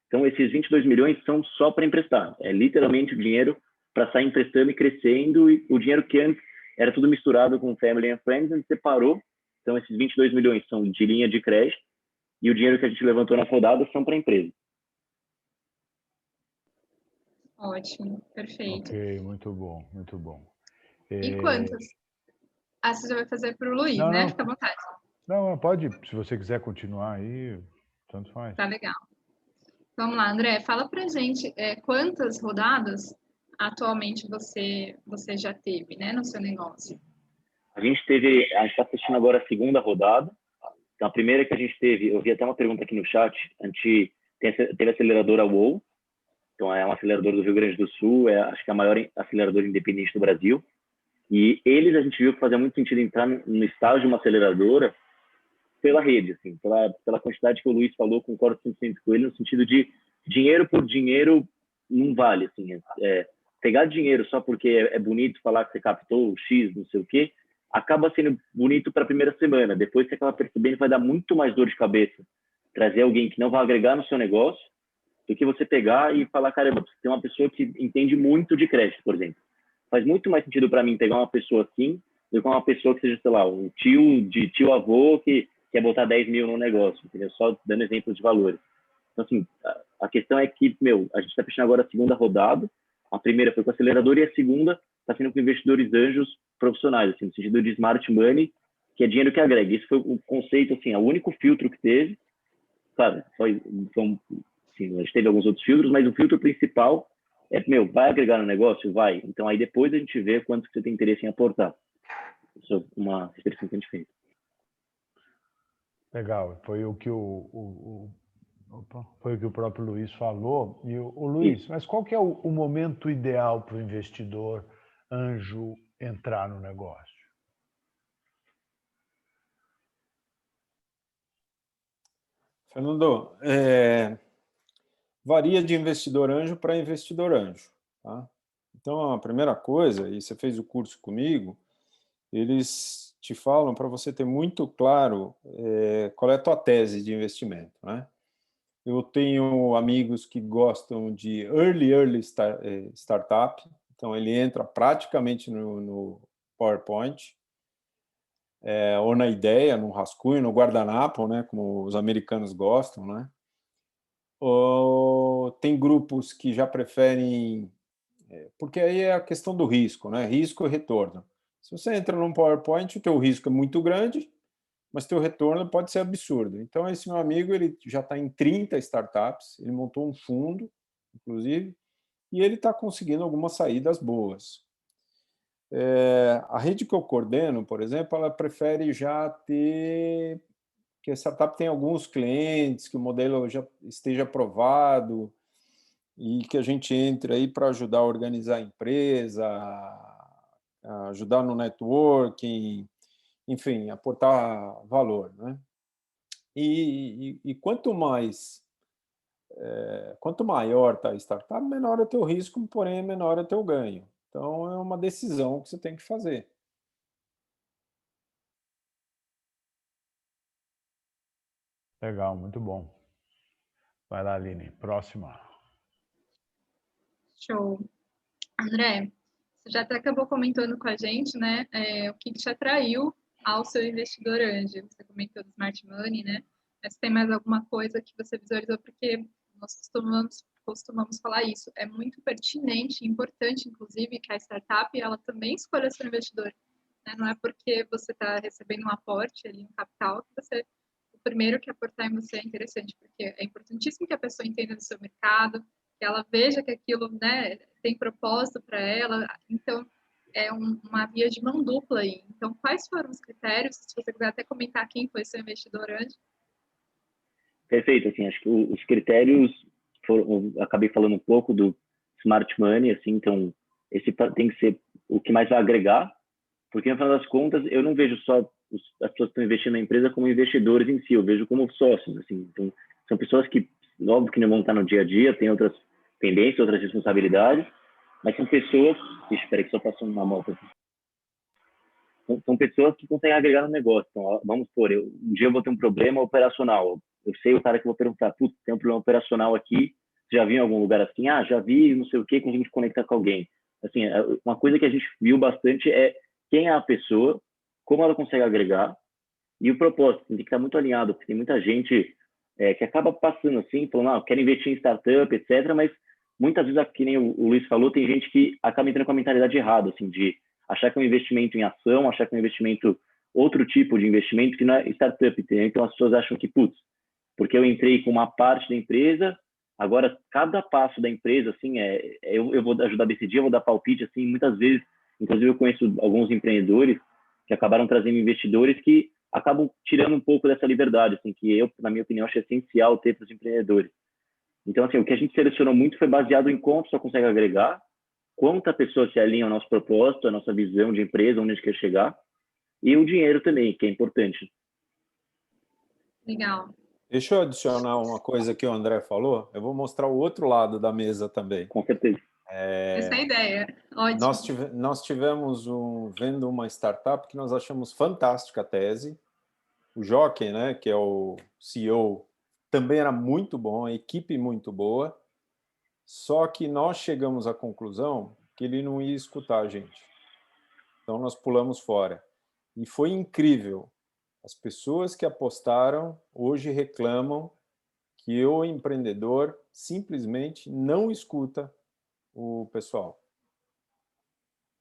Então, esses 22 milhões são só para emprestar. É literalmente o dinheiro para sair emprestando e crescendo, e o dinheiro que antes era tudo misturado com Family and Friends, a gente separou. Então, esses 22 milhões são de linha de crédito e o dinheiro que a gente levantou na rodada são para a empresa. Ótimo, perfeito. Ok, muito bom, muito bom. E quantos? Você já vai fazer para o Luiz, não, né? não. Fica à vontade. Não, pode, se você quiser continuar aí, tanto faz. Tá legal. Vamos lá, André, fala pra gente quantas rodadas atualmente você já teve, né, no seu negócio? A gente está assistindo agora a segunda rodada. Então, a primeira que a gente teve, eu vi até uma pergunta aqui no chat, a gente teve a aceleradora WOW. Então, é um acelerador do Rio Grande do Sul, acho que é a maior aceleradora independente do Brasil. E eles, a gente viu que fazia muito sentido entrar no estágio de uma aceleradora pela rede, assim, pela quantidade que o Luiz falou, concordo 100% com ele, no sentido de dinheiro por dinheiro não vale, assim, pegar dinheiro só porque é bonito falar que você captou X, não sei o quê, acaba sendo bonito para a primeira semana, depois você acaba percebendo que vai dar muito mais dor de cabeça trazer alguém que não vai agregar no seu negócio do que você pegar e falar, caramba, tem uma pessoa que entende muito de crédito, por exemplo. Faz muito mais sentido para mim pegar uma pessoa assim do que uma pessoa que seja, sei lá, um tio-avô que quer botar 10 mil no negócio, entendeu? Só dando exemplos de valores. Então, assim, a questão é que, a gente está fechando agora a segunda rodada, a primeira foi com o acelerador e a segunda está sendo com investidores anjos profissionais, assim, no sentido de smart money, que é dinheiro que agrega. Isso foi o conceito, assim, o único filtro que teve, claro, assim, a gente teve alguns outros filtros, mas o filtro principal é, vai agregar no negócio? Vai. Então, aí depois a gente vê quanto que você tem interesse em aportar. Isso é uma expressão que a gente fez. Legal, foi o que foi o que o próprio Luiz falou. E o Luiz, mas qual que é o momento ideal para o investidor anjo entrar no negócio? Fernando, varia de investidor anjo para investidor anjo. Tá? Então, a primeira coisa, e você fez o curso comigo, eles te falam para você ter muito claro qual é a tua tese de investimento. Né? Eu tenho amigos que gostam de early startup, então ele entra praticamente no PowerPoint, ou na ideia, no rascunho, no guardanapo, né, como os americanos gostam, né? Ou tem grupos que já preferem, porque aí é a questão do risco, né? Risco e retorno. Se você entra num PowerPoint, o teu risco é muito grande, mas teu retorno pode ser absurdo. Então, esse meu amigo, ele já está em 30 startups, ele montou um fundo, inclusive, e ele está conseguindo algumas saídas boas. A rede que eu coordeno, por exemplo, ela prefere já ter que a startup tem alguns clientes, que o modelo já esteja aprovado e que a gente entre aí para ajudar a organizar a empresa, a ajudar no networking, enfim, aportar valor, né? E quanto maior está a startup, menor é o teu risco, porém menor é o teu ganho. Então, é uma decisão que você tem que fazer. Legal, muito bom. Vai lá, Aline. Próxima. Show. André, você já até acabou comentando com a gente, né, o que te atraiu ao seu investidor anjo. Você comentou do Smart Money, né? Mas tem mais alguma coisa que você visualizou? Porque nós costumamos falar isso. É muito pertinente e importante, inclusive, que a startup ela também escolha seu investidor. Né? Não é porque você está recebendo um aporte ali, um capital, que você o primeiro que aportar em você é interessante, porque é importantíssimo que a pessoa entenda do seu mercado, que ela veja que aquilo, né, tem propósito para ela. Então, é uma via de mão dupla aí. Então, quais foram os critérios? Se você quiser até comentar quem foi seu investidor anjo. Perfeito, assim, acho que os critérios acabei falando um pouco do Smart Money, assim, então esse tem que ser o que mais vai agregar, porque no final das contas eu não vejo só as pessoas que estão investindo na empresa como investidores em si, eu vejo como sócios, assim, então são pessoas que, óbvio que não vão estar no dia a dia, tem outras pendências, outras responsabilidades, mas são pessoas, espera que só passou uma moto aqui. São pessoas que conseguem agregar no negócio. Então, vamos supor, um dia eu vou ter um problema operacional. Eu sei o cara que eu vou perguntar, putz, tem um problema operacional aqui, já viu em algum lugar assim? Ah, já vi, não sei o quê, que a gente conecta com alguém. Assim, uma coisa que a gente viu bastante é quem é a pessoa, como ela consegue agregar e o propósito. Tem que estar muito alinhado, porque tem muita gente que acaba passando assim, falando, quero investir em startup, etc., mas muitas vezes, que nem o Luiz falou, tem gente que acaba entrando com a mentalidade errada, assim, de achar que é um investimento em ação, achar que é um investimento, outro tipo de investimento que não é startup. Entendeu? Então, as pessoas acham que, putz, porque eu entrei com uma parte da empresa, agora cada passo da empresa, assim, eu vou ajudar a decidir, eu vou dar palpite, assim, muitas vezes, inclusive eu conheço alguns empreendedores que acabaram trazendo investidores que acabam tirando um pouco dessa liberdade, assim, que eu, na minha opinião, acho essencial ter para os empreendedores. Então, assim, o que a gente selecionou muito foi baseado em quanto só consegue agregar, quanto a pessoa se alinha ao nosso propósito, à nossa visão de empresa, onde a gente quer chegar, e o dinheiro também, que é importante. Legal. Deixa eu adicionar uma coisa que o André falou. Eu vou mostrar o outro lado da mesa também. Com certeza. Essa é a ideia. Ótimo. Nós tivemos vendo uma startup que nós achamos fantástica a tese. O Jochen, né, que é o CEO, também era muito bom, a equipe muito boa, só que nós chegamos à conclusão que ele não ia escutar a gente. Então nós pulamos fora. E foi incrível. As pessoas que apostaram hoje reclamam que o empreendedor simplesmente não escuta o pessoal.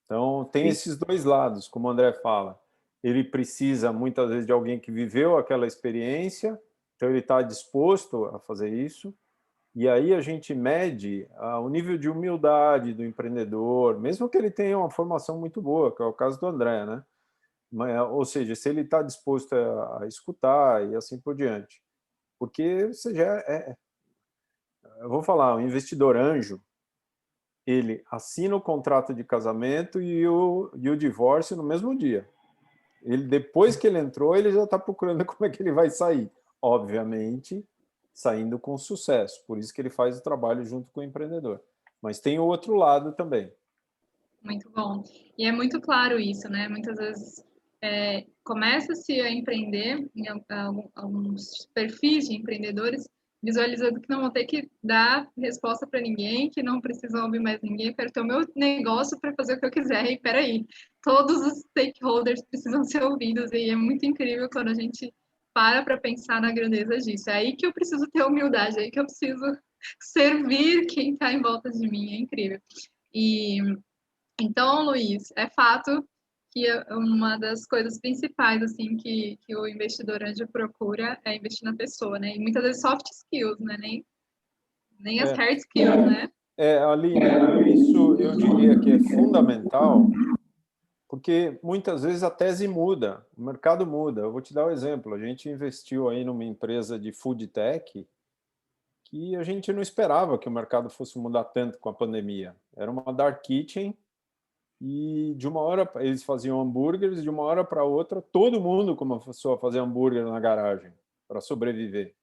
Então, tem esses dois lados, como o André fala. Ele precisa, muitas vezes, de alguém que viveu aquela experiência, então ele está disposto a fazer isso, e aí a gente mede o nível de humildade do empreendedor, mesmo que ele tenha uma formação muito boa, que é o caso do André, né? Ou seja, se ele está disposto a escutar e assim por diante. Porque você já eu vou falar, o investidor anjo, ele assina o contrato de casamento e o divórcio no mesmo dia. Depois que ele entrou, ele já está procurando como é que ele vai sair. Obviamente, saindo com sucesso. Por isso que ele faz o trabalho junto com o empreendedor. Mas tem o outro lado também. Muito bom. E é muito claro isso, né? Muitas vezes começa-se a empreender em alguns perfis de empreendedores, visualizando que não vão ter que dar resposta para ninguém, que não precisam ouvir mais ninguém, eu quero ter o meu negócio para fazer o que eu quiser. E peraí, todos os stakeholders precisam ser ouvidos, e é muito incrível quando a gente para pensar na grandeza disso. É aí que eu preciso ter humildade, é aí que eu preciso servir quem está em volta de mim, é incrível. E então, Luiz, é fato que uma das coisas principais assim que o investidor anjo procura é investir na pessoa, né? E muitas vezes soft skills, né? Nem as hard skills, né? Aline, isso eu diria que é fundamental, porque muitas vezes a tese muda, o mercado muda. Eu vou te dar um exemplo. A gente investiu aí numa empresa de food tech que a gente não esperava que o mercado fosse mudar tanto com a pandemia. Era uma dark kitchen e de uma hora eles faziam hambúrgueres, de uma hora para outra todo mundo começou a fazer hambúrguer na garagem para sobreviver.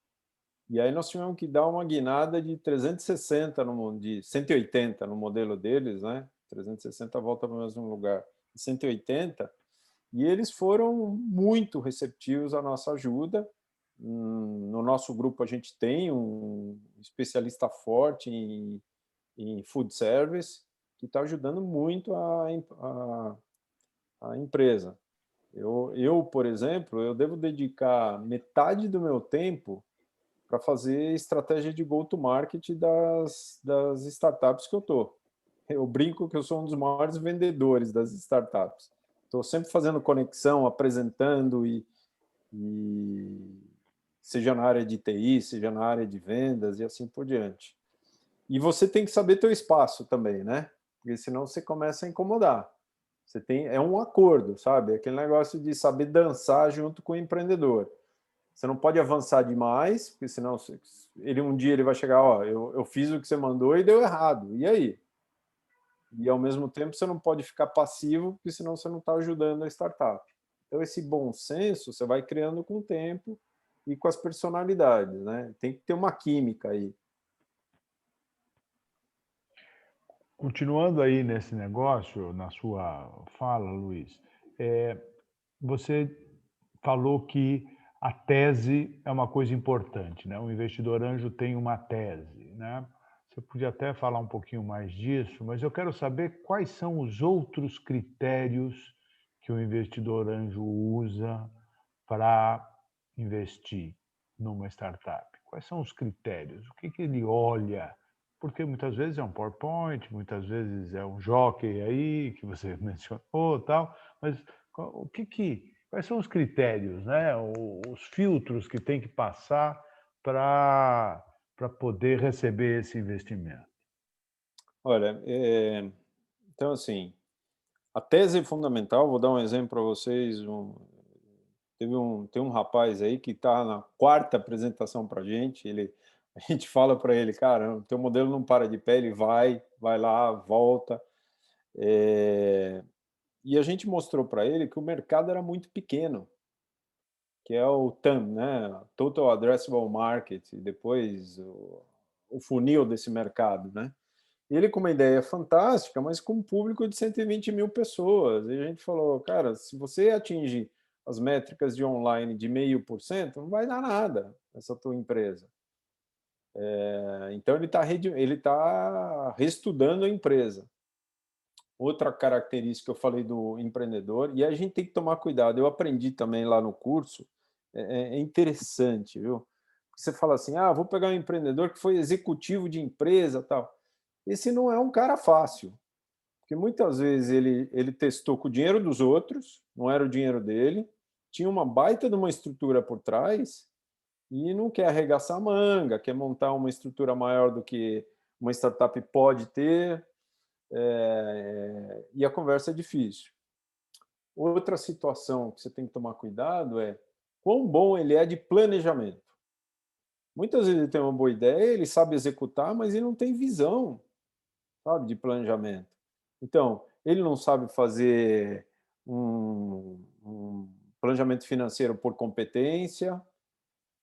E aí nós tivemos que dar uma guinada de 360 de 180 no modelo deles, né? 360 volta para o mesmo lugar. 180, e eles foram muito receptivos à nossa ajuda. No nosso grupo a gente tem um especialista forte em food service que está ajudando muito a empresa. Por exemplo, eu devo dedicar metade do meu tempo para fazer estratégia de go-to-market das startups que eu estou. Eu brinco que eu sou um dos maiores vendedores das startups. Estou sempre fazendo conexão, apresentando, e seja na área de TI, seja na área de vendas e assim por diante. E você tem que saber teu espaço também, né? Porque senão você começa a incomodar. É um acordo, sabe? Aquele negócio de saber dançar junto com o empreendedor. Você não pode avançar demais, porque senão um dia ele vai chegar, eu fiz o que você mandou e deu errado. E aí? E, ao mesmo tempo, você não pode ficar passivo, porque senão você não está ajudando a startup. Então, esse bom senso você vai criando com o tempo e com as personalidades, né? Tem que ter uma química aí. Continuando aí nesse negócio, na sua fala, Luiz, você falou que a tese é uma coisa importante, né? O investidor anjo tem uma tese, né? Você podia até falar um pouquinho mais disso, mas eu quero saber quais são os outros critérios que o investidor anjo usa para investir numa startup. Quais são os critérios? O que ele olha? Porque muitas vezes é um PowerPoint, muitas vezes é um jockey aí, que você mencionou, tal, mas quais são os critérios, né? Os filtros que tem que passar para poder receber esse investimento? Olha, então, assim, a tese é fundamental. Vou dar um exemplo para vocês. Tem um rapaz aí que está na quarta apresentação para a gente. A A gente fala para ele, cara, o teu modelo não para de pé, ele vai lá, volta. E a gente mostrou para ele que o mercado era muito pequeno, que é o TAM, né? Total Addressable Market, e depois o funil desse mercado, né? E ele com uma ideia fantástica, mas com um público de 120 mil pessoas. E a gente falou, cara, se você atingir as métricas de online de 0,5%, não vai dar nada essa tua empresa. Então ele tá reestudando a empresa. Outra característica que eu falei do empreendedor, e a gente tem que tomar cuidado, eu aprendi também lá no curso, é interessante, viu? Você fala assim, vou pegar um empreendedor que foi executivo de empresa, tal. Esse não é um cara fácil, porque muitas vezes ele testou com o dinheiro dos outros, não era o dinheiro dele, tinha uma baita de uma estrutura por trás e não quer arregaçar a manga, quer montar uma estrutura maior do que uma startup pode ter, e a conversa é difícil. Outra situação que você tem que tomar cuidado é quão bom ele é de planejamento. Muitas vezes ele tem uma boa ideia, ele sabe executar, mas ele não tem visão, sabe, de planejamento. Então, ele não sabe fazer um planejamento financeiro por competência.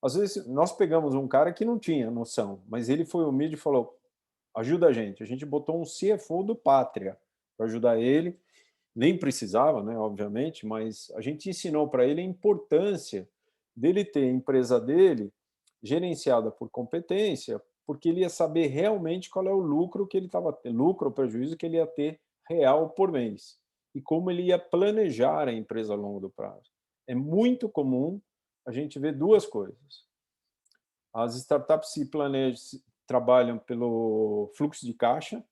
Às vezes, nós pegamos um cara que não tinha noção, mas ele foi humilde e falou, ajuda a gente. A gente botou um CFO do Pátria para ajudar ele. Nem precisava, né, obviamente, mas a gente ensinou para ele a importância dele ter a empresa dele gerenciada por competência, porque ele ia saber realmente qual é o lucro que ele estava lucro ou prejuízo que ele ia ter real por mês e como ele ia planejar a empresa a longo do prazo. É muito comum a gente ver duas coisas. As startups se planejam, trabalham pelo fluxo de caixa,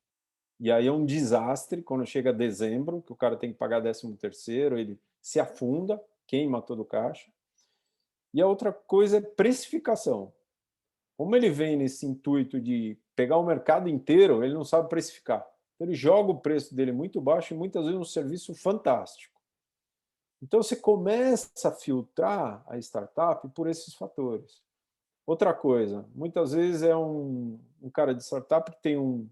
e aí é um desastre quando chega dezembro, que o cara tem que pagar 13º, ele se afunda, queima todo o caixa. E a outra coisa é precificação. Como ele vem nesse intuito de pegar o mercado inteiro, ele não sabe precificar. Então ele joga o preço dele muito baixo e muitas vezes um serviço fantástico. Então você começa a filtrar a startup por esses fatores. Outra coisa, muitas vezes é um cara de startup que tem um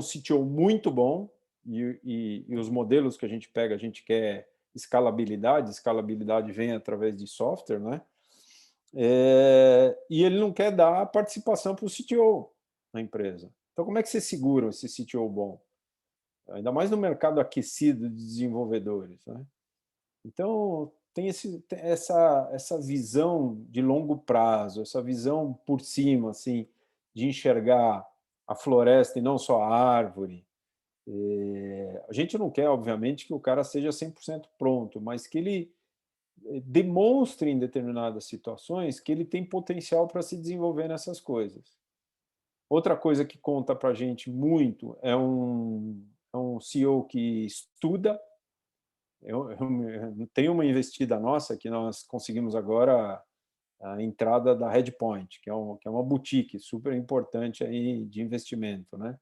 CTO muito bom e os modelos que a gente pega, a gente quer escalabilidade vem através de software, né? E ele não quer dar participação para o CTO na empresa. Então, como é que você segura esse CTO bom? Ainda mais no mercado aquecido de desenvolvedores, né? Então, tem essa visão de longo prazo, essa visão por cima, assim, de enxergar a floresta e não só a árvore. A gente não quer, obviamente, que o cara seja 100% pronto, mas que ele demonstre em determinadas situações que ele tem potencial para se desenvolver nessas coisas. Outra coisa que conta para a gente muito é um CEO que estuda. Eu tenho uma investida nossa que nós conseguimos agora a entrada da Redpoint, que é uma boutique super importante aí de investimento, né?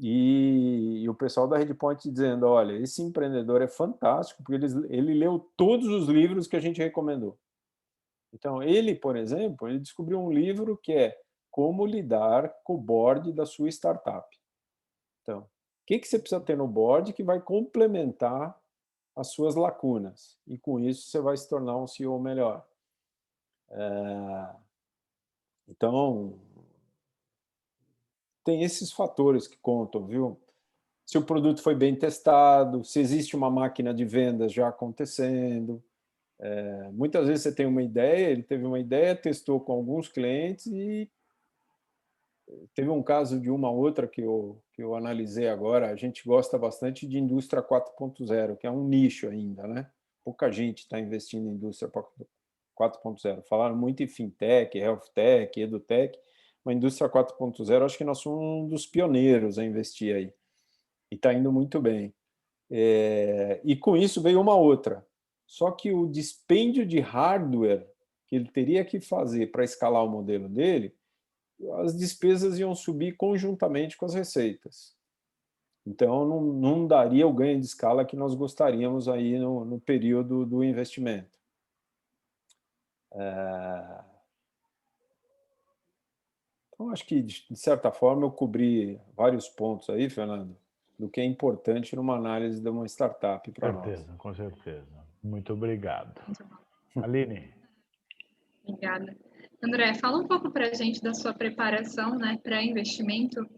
E o pessoal da Redpoint dizendo, olha, esse empreendedor é fantástico porque ele leu todos os livros que a gente recomendou. Então, ele, por exemplo, ele descobriu um livro que é Como lidar com o board da sua startup. Então, o que você precisa ter no board que vai complementar as suas lacunas? E com isso você vai se tornar um CEO melhor. Então, tem esses fatores que contam, viu? Se o produto foi bem testado, se existe uma máquina de vendas já acontecendo. Muitas vezes você tem uma ideia, ele teve uma ideia, testou com alguns clientes e teve um caso de uma outra que eu analisei agora. A gente gosta bastante de indústria 4.0, que é um nicho ainda, né? Pouca gente está investindo em indústria 4.0. Falaram muito em fintech, health tech, edutech, mas indústria 4.0 acho que nós somos um dos pioneiros a investir aí. E está indo muito bem. E com isso veio uma outra. Só que o dispêndio de hardware que ele teria que fazer para escalar o modelo dele, as despesas iam subir conjuntamente com as receitas. Então, não daria o ganho de escala que nós gostaríamos aí no período do investimento. Então, acho que, de certa forma, eu cobri vários pontos aí, Fernando, do que é importante numa análise de uma startup para nós. Com certeza. Muito obrigado. Muito bom. Aline? Obrigada. André, fala um pouco para a gente da sua preparação, né, para investimento.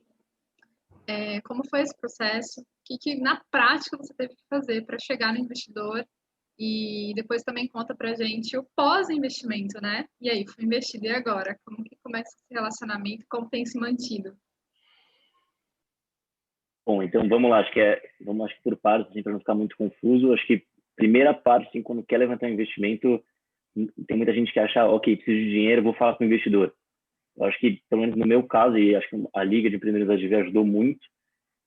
Como foi esse processo? O que na prática você teve que fazer para chegar no investidor? E depois também conta para a gente o pós-investimento, né? E aí, fui investido e agora? Como que começa esse relacionamento? Como tem se mantido? Bom, então vamos lá, vamos por partes, assim, para não ficar muito confuso. Acho que primeira parte, assim, quando quer levantar um investimento, tem muita gente que acha, ok, preciso de dinheiro, vou falar com o investidor. Eu acho que, pelo menos no meu caso, e acho que a Liga de Empreendedores da DV ajudou muito,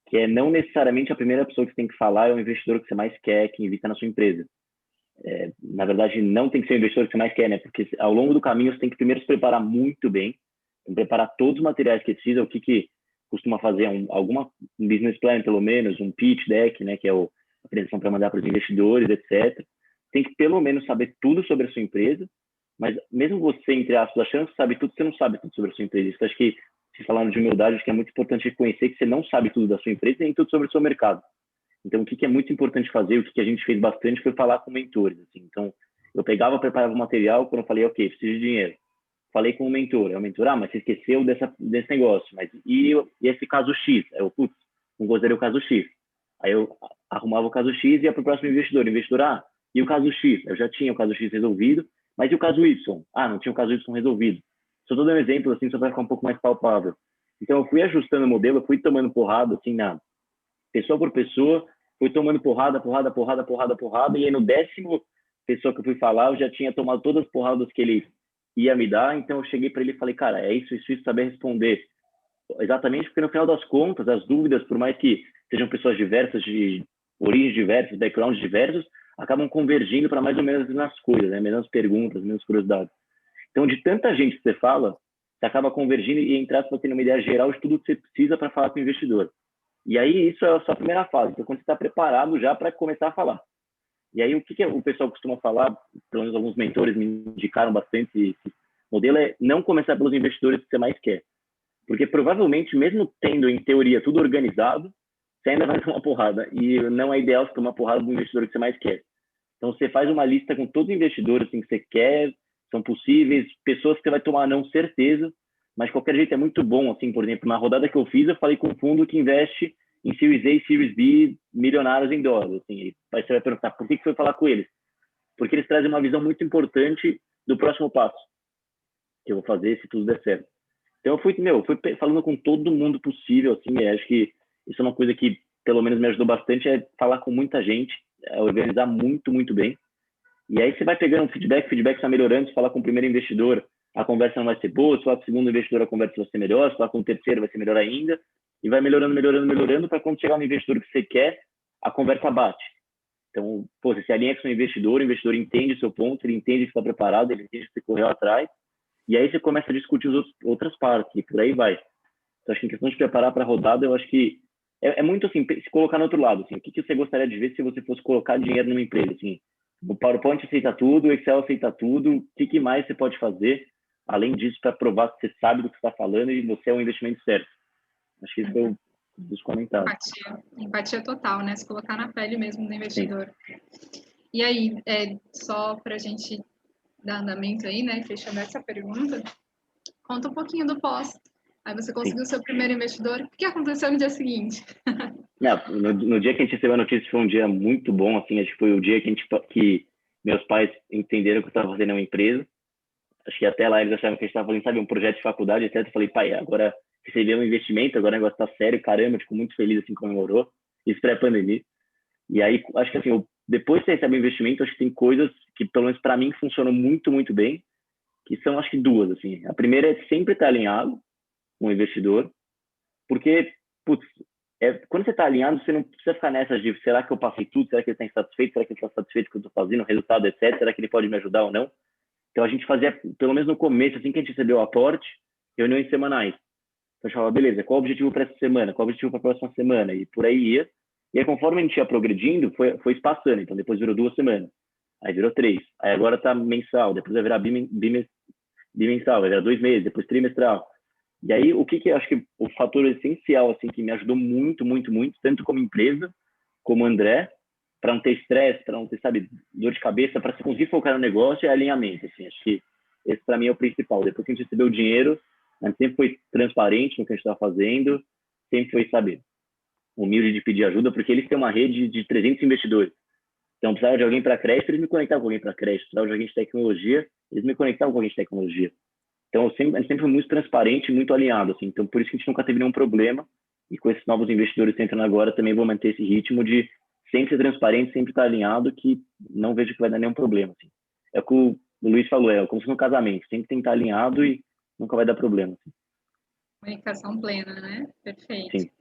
que é não necessariamente a primeira pessoa que você tem que falar é o investidor que você mais quer, que invista na sua empresa. Na verdade, não tem que ser o investidor que você mais quer, né? Porque ao longo do caminho você tem que primeiro se preparar muito bem, tem que preparar todos os materiais que precisa, o que costuma fazer, um business plan, pelo menos, um pitch deck, né? Que é a apresentação para mandar para os investidores, etc. Tem que, pelo menos, saber tudo sobre a sua empresa, mas mesmo você, entre aspas, achando que sabe tudo, você não sabe tudo sobre a sua empresa. Isso acho que, se falando de humildade, acho que é muito importante reconhecer que você não sabe tudo da sua empresa e nem tudo sobre o seu mercado. Então, o que é muito importante fazer, o que a gente fez bastante foi falar com mentores. Assim. Então, eu preparava o material, quando eu falei, ok, preciso de dinheiro. Falei com o mentor. O mentor, mas você esqueceu desse negócio. Mas e esse caso X? Aí eu, putz, não considerei o caso X. Aí eu arrumava o caso X e ia para o próximo investidor. Investidor, e o caso X? Eu já tinha o caso X resolvido, mas e o caso Y? Não tinha o caso Y resolvido. Só estou dando um exemplo, assim, só para ficar um pouco mais palpável. Então, eu fui ajustando o modelo, eu fui tomando porrada, assim, pessoa por pessoa, fui tomando porrada, e aí no 10º pessoa que eu fui falar, eu já tinha tomado todas as porradas que ele ia me dar, então eu cheguei para ele e falei, cara, é isso, saber responder. Exatamente porque no final das contas, as dúvidas, por mais que sejam pessoas diversas, de origens diversas, backgrounds diversos, acabam convergindo para mais ou menos as mesmas coisas, né? Mesmas perguntas, mesmas curiosidades. Então, de tanta gente que você fala, você acaba convergindo e entrar para ter uma ideia geral de tudo que você precisa para falar com o investidor. E aí, isso é a sua primeira fase, então, quando você está preparado já para começar a falar. E aí, o que o pessoal costuma falar, pelo menos alguns mentores me indicaram bastante, esse modelo é não começar pelos investidores que você mais quer. Porque provavelmente, mesmo tendo, em teoria, tudo organizado, você ainda vai tomar porrada. E não é ideal você tomar porrada do investidor que você mais quer. Então, você faz uma lista com todos os investidores assim, que você quer, são possíveis, pessoas que você vai tomar não certeza, mas de qualquer jeito é muito bom. Assim, por exemplo, na rodada que eu fiz, eu falei com um fundo que investe em Series A e Series B milionários em dólares. Assim, aí você vai perguntar, por que foi falar com eles? Porque eles trazem uma visão muito importante do próximo passo que eu vou fazer se tudo der certo. Então, eu fui falando com todo mundo possível, assim, acho que isso é uma coisa que, pelo menos, me ajudou bastante, é falar com muita gente, organizar muito, muito bem. E aí você vai pegando um feedback está melhorando, se falar com o primeiro investidor, a conversa não vai ser boa, se falar com o segundo investidor, a conversa vai ser melhor, se falar com o terceiro, vai ser melhor ainda, e vai melhorando, para quando chegar no investidor que você quer, a conversa bate. Então, você se alinha com o investidor entende o seu ponto, ele entende que está preparado, ele entende que você correu atrás, e aí você começa a discutir outras partes, e por aí vai. Então, acho que em questão de preparar para a rodada, eu acho que é muito assim, se colocar no outro lado, assim, o que você gostaria de ver se você fosse colocar dinheiro numa empresa, assim, o PowerPoint aceita tudo, o Excel aceita tudo, o que mais você pode fazer, além disso, para provar que você sabe do que está falando e você é um investimento certo. Acho que isso foi um dos comentários. Empatia total, né? Se colocar na pele mesmo do investidor. Sim. E aí, só para a gente dar andamento aí, né? Fechando essa pergunta, conta um pouquinho do pós. Aí você conseguiu o seu primeiro investidor. O que aconteceu no dia seguinte? Não, no dia que a gente recebeu a notícia foi um dia muito bom, assim, acho que foi o dia que meus pais entenderam que eu estava fazendo uma empresa. Acho que até lá eles achavam que a gente estava fazendo, sabe, um projeto de faculdade, etc. Eu falei, pai, agora recebi um investimento, agora o negócio tá sério, caramba, tipo, muito feliz, assim, comemorou. Isso pré-pandemia. E aí, acho que assim, depois que você recebe o investimento, acho que tem coisas que, pelo menos para mim, funcionam muito, muito bem, que são, acho que duas, assim. A primeira é sempre estar alinhado com o investidor, porque, putz, quando você está alinhado, você não precisa ficar nessas de será que eu passei tudo, será que ele está insatisfeito, será que ele está satisfeito com o que eu estou fazendo, o resultado, etc., será que ele pode me ajudar ou não? Então, a gente fazia, pelo menos no começo, assim que a gente recebeu o aporte, reuniões semanais. Então, eu falava, beleza, qual o objetivo para essa semana? Qual o objetivo para a próxima semana? E por aí ia. E aí, conforme a gente ia progredindo, foi espaçando. Então, depois virou 2 semanas. Aí virou 3. Aí agora está mensal. Depois vai virar bimensal. Vai virar 2 meses. Depois trimestral. E aí, o que eu acho que o fator essencial, assim, que me ajudou muito, muito, muito, tanto como empresa, como André, para não ter estresse, para não ter, sabe, dor de cabeça, para conseguir focar no negócio, é alinhamento, assim. Acho que esse, para mim, é o principal. Depois que a gente recebeu o dinheiro, a gente sempre foi transparente no que a gente estava fazendo, sempre foi, sabe, humilde de pedir ajuda, porque eles têm uma rede de 300 investidores. Então, precisava de alguém para crédito, eles me conectavam com alguém para crédito. Precisava de alguém de tecnologia, eles me conectavam com alguém de tecnologia. Então, a gente sempre foi muito transparente, muito alinhado, assim. Então, por isso que a gente nunca teve nenhum problema. E com esses novos investidores que entrando agora, também vou manter esse ritmo de sempre ser transparente, sempre estar alinhado, que não vejo que vai dar nenhum problema, assim. É o que o Luiz falou, é como se no casamento, sempre tem que estar alinhado e nunca vai dar problema, assim. Comunicação plena, né? Perfeito. Sim.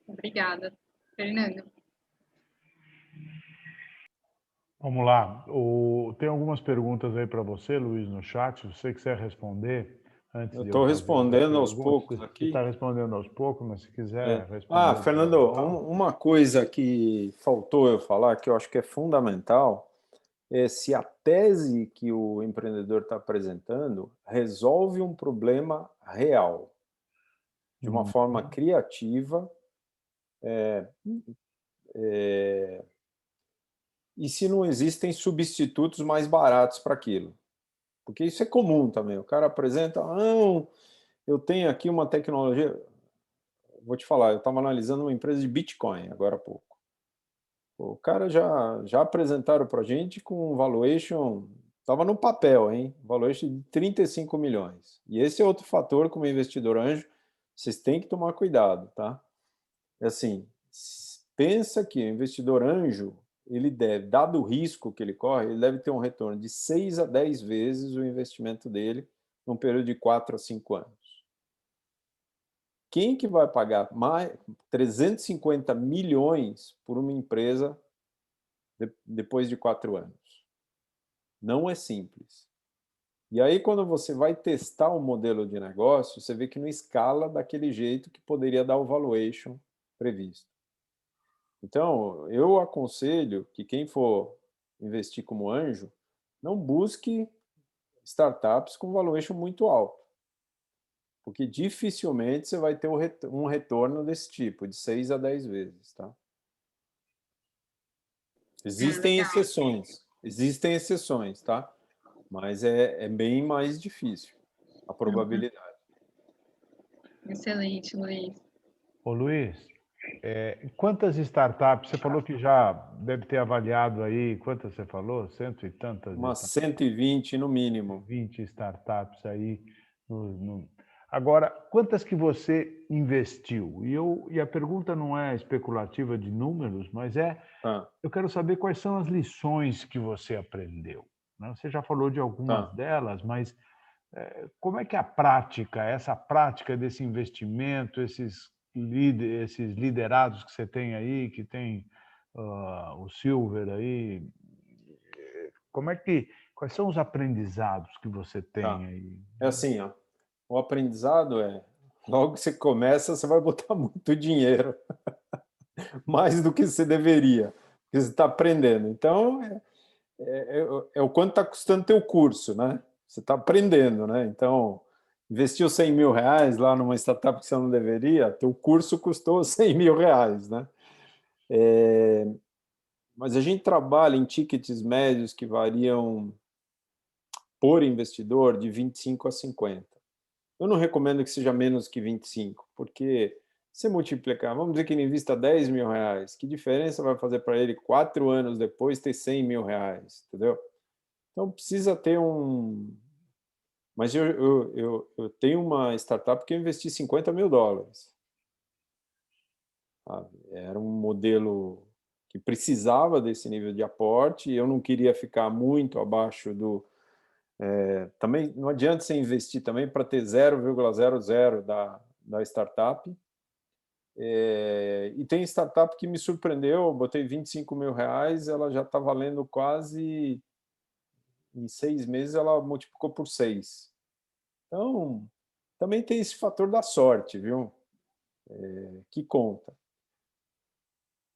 Obrigada. Fernando. Vamos lá. Tem algumas perguntas aí para você, Luiz, no chat. Se você quiser responder antes Eu de eu estou fazer as respondendo aos perguntas, poucos você aqui. está respondendo aos poucos, mas se quiser É. responder de Fernando, modo geral. uma coisa que faltou eu falar, que eu acho que é fundamental, é se a tese que o empreendedor está apresentando resolve um problema real, de uma forma criativa, e se não existem substitutos mais baratos para aquilo. Porque isso é comum também. O cara apresenta, não, eu tenho aqui uma tecnologia. Vou te falar, eu estava analisando uma empresa de Bitcoin agora há pouco. O cara já apresentaram para a gente com um valuation, estava no papel, hein? Valuation de 35 milhões. E esse é outro fator, como investidor anjo, vocês têm que tomar cuidado, tá? É assim, pensa que o investidor anjo, ele deve, dado o risco que ele corre, ele deve ter um retorno de 6 a 10 vezes o investimento dele num período de 4 a 5 anos. Quem que vai pagar mais 350 milhões por uma empresa depois de 4 anos? Não é simples. E aí, quando você vai testar um modelo de negócio, você vê que não escala daquele jeito que poderia dar o valuation previsto. Então, eu aconselho que quem for investir como anjo, não busque startups com valuation muito alto, porque dificilmente você vai ter um retorno desse tipo, de 6 a 10 vezes, tá? Existem exceções, tá? Mas é bem mais difícil a probabilidade. Excelente, Luiz. Ô, Luiz, quantas startups, você falou que já deve ter avaliado aí, quantas você falou? Cento e tantas? Umas 120 no mínimo. 20 startups aí. Agora, quantas que você investiu? E a pergunta não é especulativa de números, mas eu quero saber quais são as lições que você aprendeu, né? Você já falou de algumas delas, mas como é que essa prática desse investimento, esses liderados que você tem aí, que tem o Silver aí, quais são os aprendizados que você tem aí? É assim, ó, o aprendizado logo que você começa, você vai botar muito dinheiro, mais do que você deveria, porque você está aprendendo. Então, é o quanto está custando teu curso, né? Você está aprendendo, né? Então, investiu 100 mil reais lá numa startup que você não deveria, teu curso custou 100 mil reais, né? Mas a gente trabalha em tickets médios que variam por investidor de 25 a 50. Eu não recomendo que seja menos que 25, porque se multiplicar, vamos dizer que ele invista 10 mil reais, que diferença vai fazer para ele 4 anos depois ter 100 mil reais, entendeu? Então precisa ter um... Mas eu tenho uma startup que eu investi 50 mil dólares. Era um modelo que precisava desse nível de aporte, e eu não queria ficar muito abaixo do... também não adianta você investir também para ter 0,00 da startup. E tem startup que me surpreendeu, eu botei 25 mil reais, ela já está valendo quase... Em 6 meses ela multiplicou por 6. Então, também tem esse fator da sorte, viu? Que conta.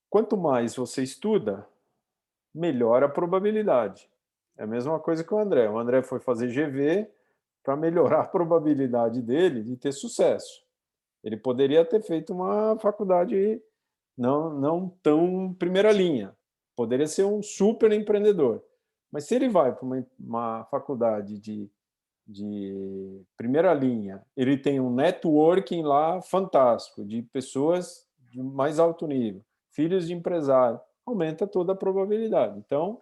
Quanto mais você estuda, melhor a probabilidade. É a mesma coisa que o André. O André foi fazer GV, para melhorar a probabilidade dele de ter sucesso. Ele poderia ter feito uma faculdade não tão primeira linha, poderia ser um super empreendedor. Mas se ele vai para uma faculdade de primeira linha, ele tem um networking lá fantástico, de pessoas de mais alto nível, filhos de empresário, aumenta toda a probabilidade. Então,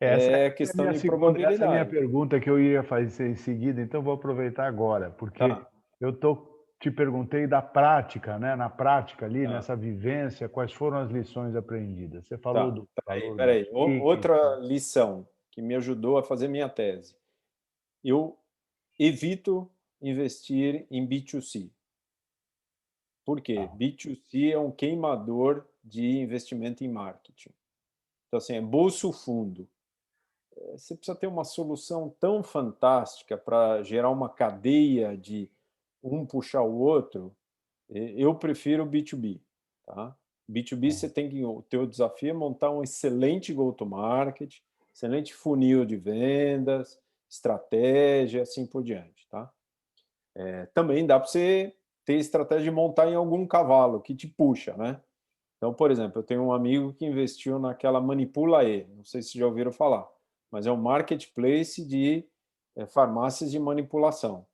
é questão de probabilidade. Essa é a minha pergunta que eu ia fazer em seguida, então vou aproveitar agora, porque eu te perguntei da prática, né? Na prática ali, nessa vivência, quais foram as lições aprendidas? Você falou do valor do Peraí. ticket. Outra lição que me ajudou a fazer minha tese. Eu evito investir em B2C. Por quê? B2C é um queimador de investimento em marketing. Então, assim, é bolso fundo. Você precisa ter uma solução tão fantástica para gerar uma cadeia de um puxar o outro. Eu prefiro B2B. Tá? B2B, você tem que, o teu desafio é montar um excelente go-to-market, excelente funil de vendas, estratégia, assim por diante. Tá? Também dá para você ter estratégia de montar em algum cavalo que te puxa, né? Então, por exemplo, eu tenho um amigo que investiu naquela Manipula-E, não sei se já ouviram falar, mas é um marketplace de farmácias de manipulação.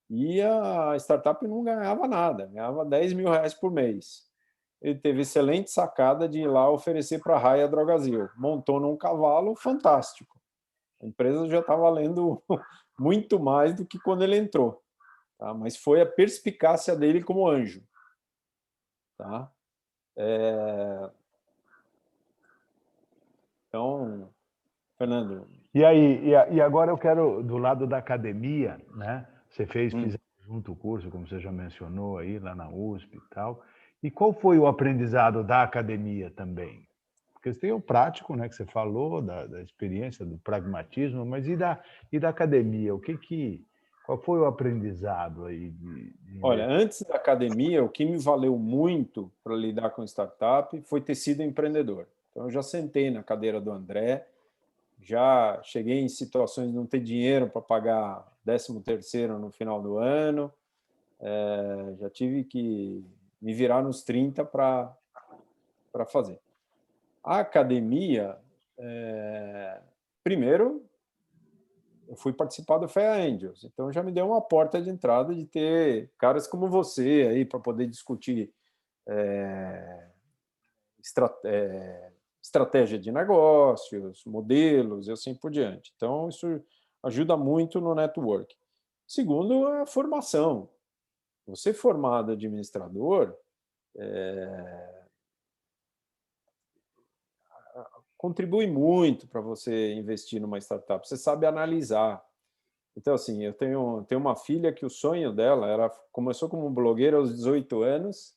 E a startup não ganhava nada, ganhava 10 mil reais por mês. Ele teve excelente sacada de ir lá oferecer para a Raia Drogasil. Montou num cavalo fantástico. A empresa já está valendo muito mais do que quando ele entrou. Tá? Mas foi a perspicácia dele como anjo. Tá? Então, Fernando. E aí, e agora eu quero, do lado da academia, né? Você fez junto o curso, como você já mencionou aí, lá na USP e tal. E qual foi o aprendizado da academia também? Porque você tem o prático, né, que você falou, da experiência, do pragmatismo, mas e da academia? Qual foi o aprendizado aí Olha, antes da academia, o que me valeu muito para lidar com startup foi ter sido empreendedor. Então, eu já sentei na cadeira do André, já cheguei em situações de não ter dinheiro para pagar 13º no final do ano, já tive que me virar nos 30 para fazer. A academia, primeiro, eu fui participar do FEA Angels, então já me deu uma porta de entrada de ter caras como você aí para poder discutir estratégia de negócios, modelos e assim por diante. Então, isso ajuda muito no network. Segundo, a formação. Você formado administrador, contribui muito para você investir numa startup. Você sabe analisar. Então, assim, eu tenho uma filha que o sonho dela começou como blogueira aos 18 anos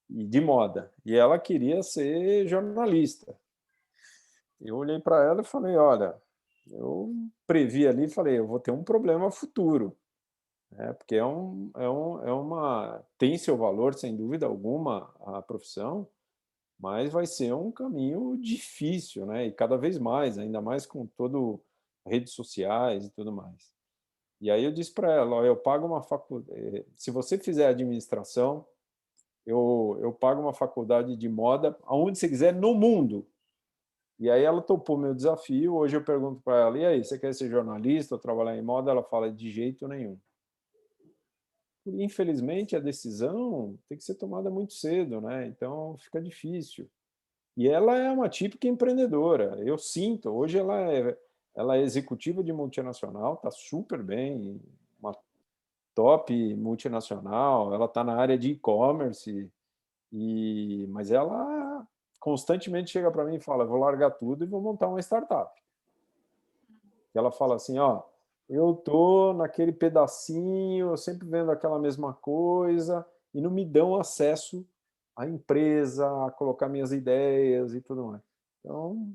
e de moda. E ela queria ser jornalista. Eu olhei para ela e falei, olha, eu previ ali e falei, eu vou ter um problema futuro. Porque tem seu valor, sem dúvida alguma, a profissão, mas vai ser um caminho difícil, né? E cada vez mais, ainda mais com todo redes sociais e tudo mais. E aí eu disse para ela, ó, eu pago uma faculdade, se você fizer administração, eu pago uma faculdade de moda aonde você quiser no mundo. E aí ela topou meu desafio. Hoje eu pergunto para ela, e aí, você quer ser jornalista ou trabalhar em moda? Ela fala, de jeito nenhum. Infelizmente, a decisão tem que ser tomada muito cedo, né? Então fica difícil. E ela é uma típica empreendedora. Eu sinto, hoje ela é executiva de multinacional, está super bem, uma top multinacional, ela está na área de e-commerce, mas ela constantemente chega para mim e fala, vou largar tudo e vou montar uma startup. E ela fala assim, ó, eu tô naquele pedacinho, sempre vendo aquela mesma coisa, e não me dão acesso à empresa, a colocar minhas ideias e tudo mais. Então,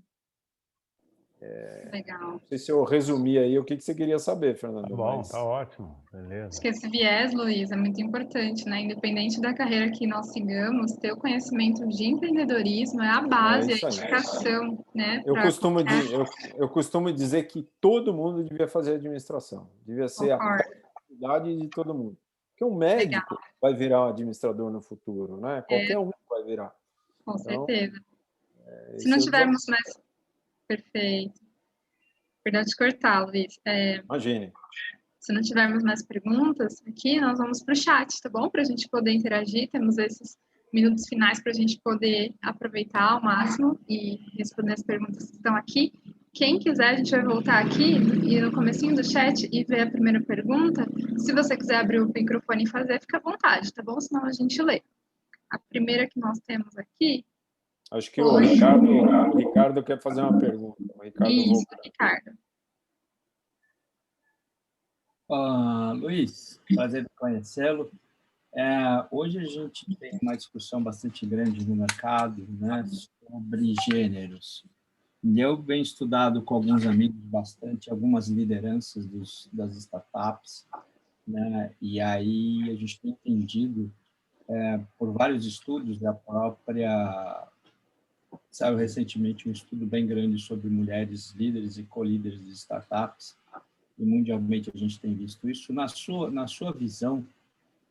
Legal. Não sei se eu resumi aí o que você queria saber, Fernando. Tá bom, mas... tá ótimo, beleza. Acho que esse viés, Luiz, é muito importante, né? Independente da carreira que nós sigamos, ter o conhecimento de empreendedorismo é a base, a isso aí. indicação, né? Eu Para costumo, qualquer... eu costumo dizer que todo mundo devia fazer administração. Devia ser a Concordo. prioridade de todo mundo. Porque um Legal, médico vai virar um administrador no futuro, né? Qualquer um vai virar. com Então, certeza. Se esse não é o desafio. tivermos mais... Perfeito. Perdão de cortar, Luiz. Imagine. Se não tivermos mais perguntas aqui, nós vamos para o chat, tá bom? Para a gente poder interagir. Temos esses minutos finais para a gente poder aproveitar ao máximo e responder as perguntas que estão aqui. Quem quiser, a gente vai voltar aqui e no comecinho do chat e ver a primeira pergunta. Se você quiser abrir o microfone e fazer, fica à vontade, tá bom? Senão a gente lê. A primeira que nós temos aqui... Acho que o Ricardo quer fazer uma pergunta. O Ricardo Isso, Ricardo. Luiz, prazer em conhecê-lo. Hoje a gente tem uma discussão bastante grande no mercado, né, sobre gêneros. E eu venho estudado com alguns amigos bastante, algumas lideranças das startups, né, e aí a gente tem entendido, por vários estudos, da própria... Saiu recentemente um estudo bem grande sobre mulheres líderes e co-líderes de startups, e mundialmente a gente tem visto isso. Na sua visão,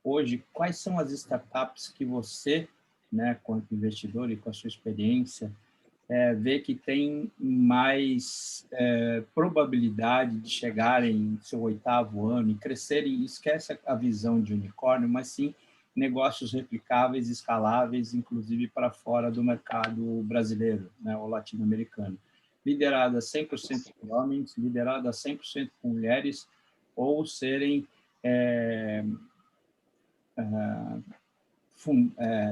hoje, quais são as startups que você, né, quanto investidor e com a sua experiência, vê que tem mais probabilidade de chegarem em seu 8º ano e crescerem? Esquece a visão de unicórnio, mas sim negócios replicáveis, escaláveis, inclusive para fora do mercado brasileiro, né, ou latino-americano. Liderada 100% por homens, liderada 100% por mulheres, ou serem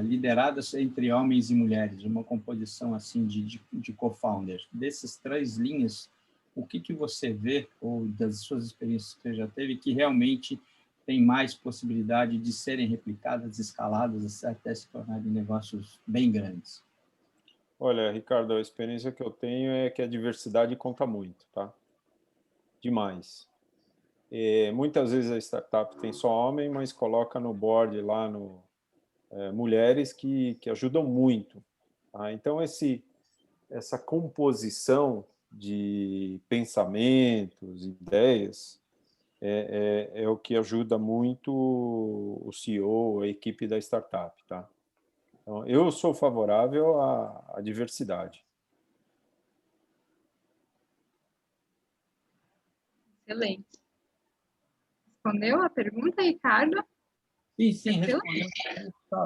lideradas entre homens e mulheres, uma composição assim de co-founders. Dessas 3 linhas, o que você vê, ou das suas experiências que você já teve, que realmente tem mais possibilidade de serem replicadas, escaladas, até se tornarem negócios bem grandes? Olha, Ricardo, a experiência que eu tenho é que a diversidade conta muito, tá? Demais. Muitas vezes a startup tem só homem, mas coloca no board lá mulheres que ajudam muito. Tá? Então, essa composição de pensamentos, ideias, é o que ajuda muito o CEO, a equipe da startup. Tá? Então, eu sou favorável à diversidade. Excelente. Respondeu a pergunta, Ricardo? Sim, respondeu.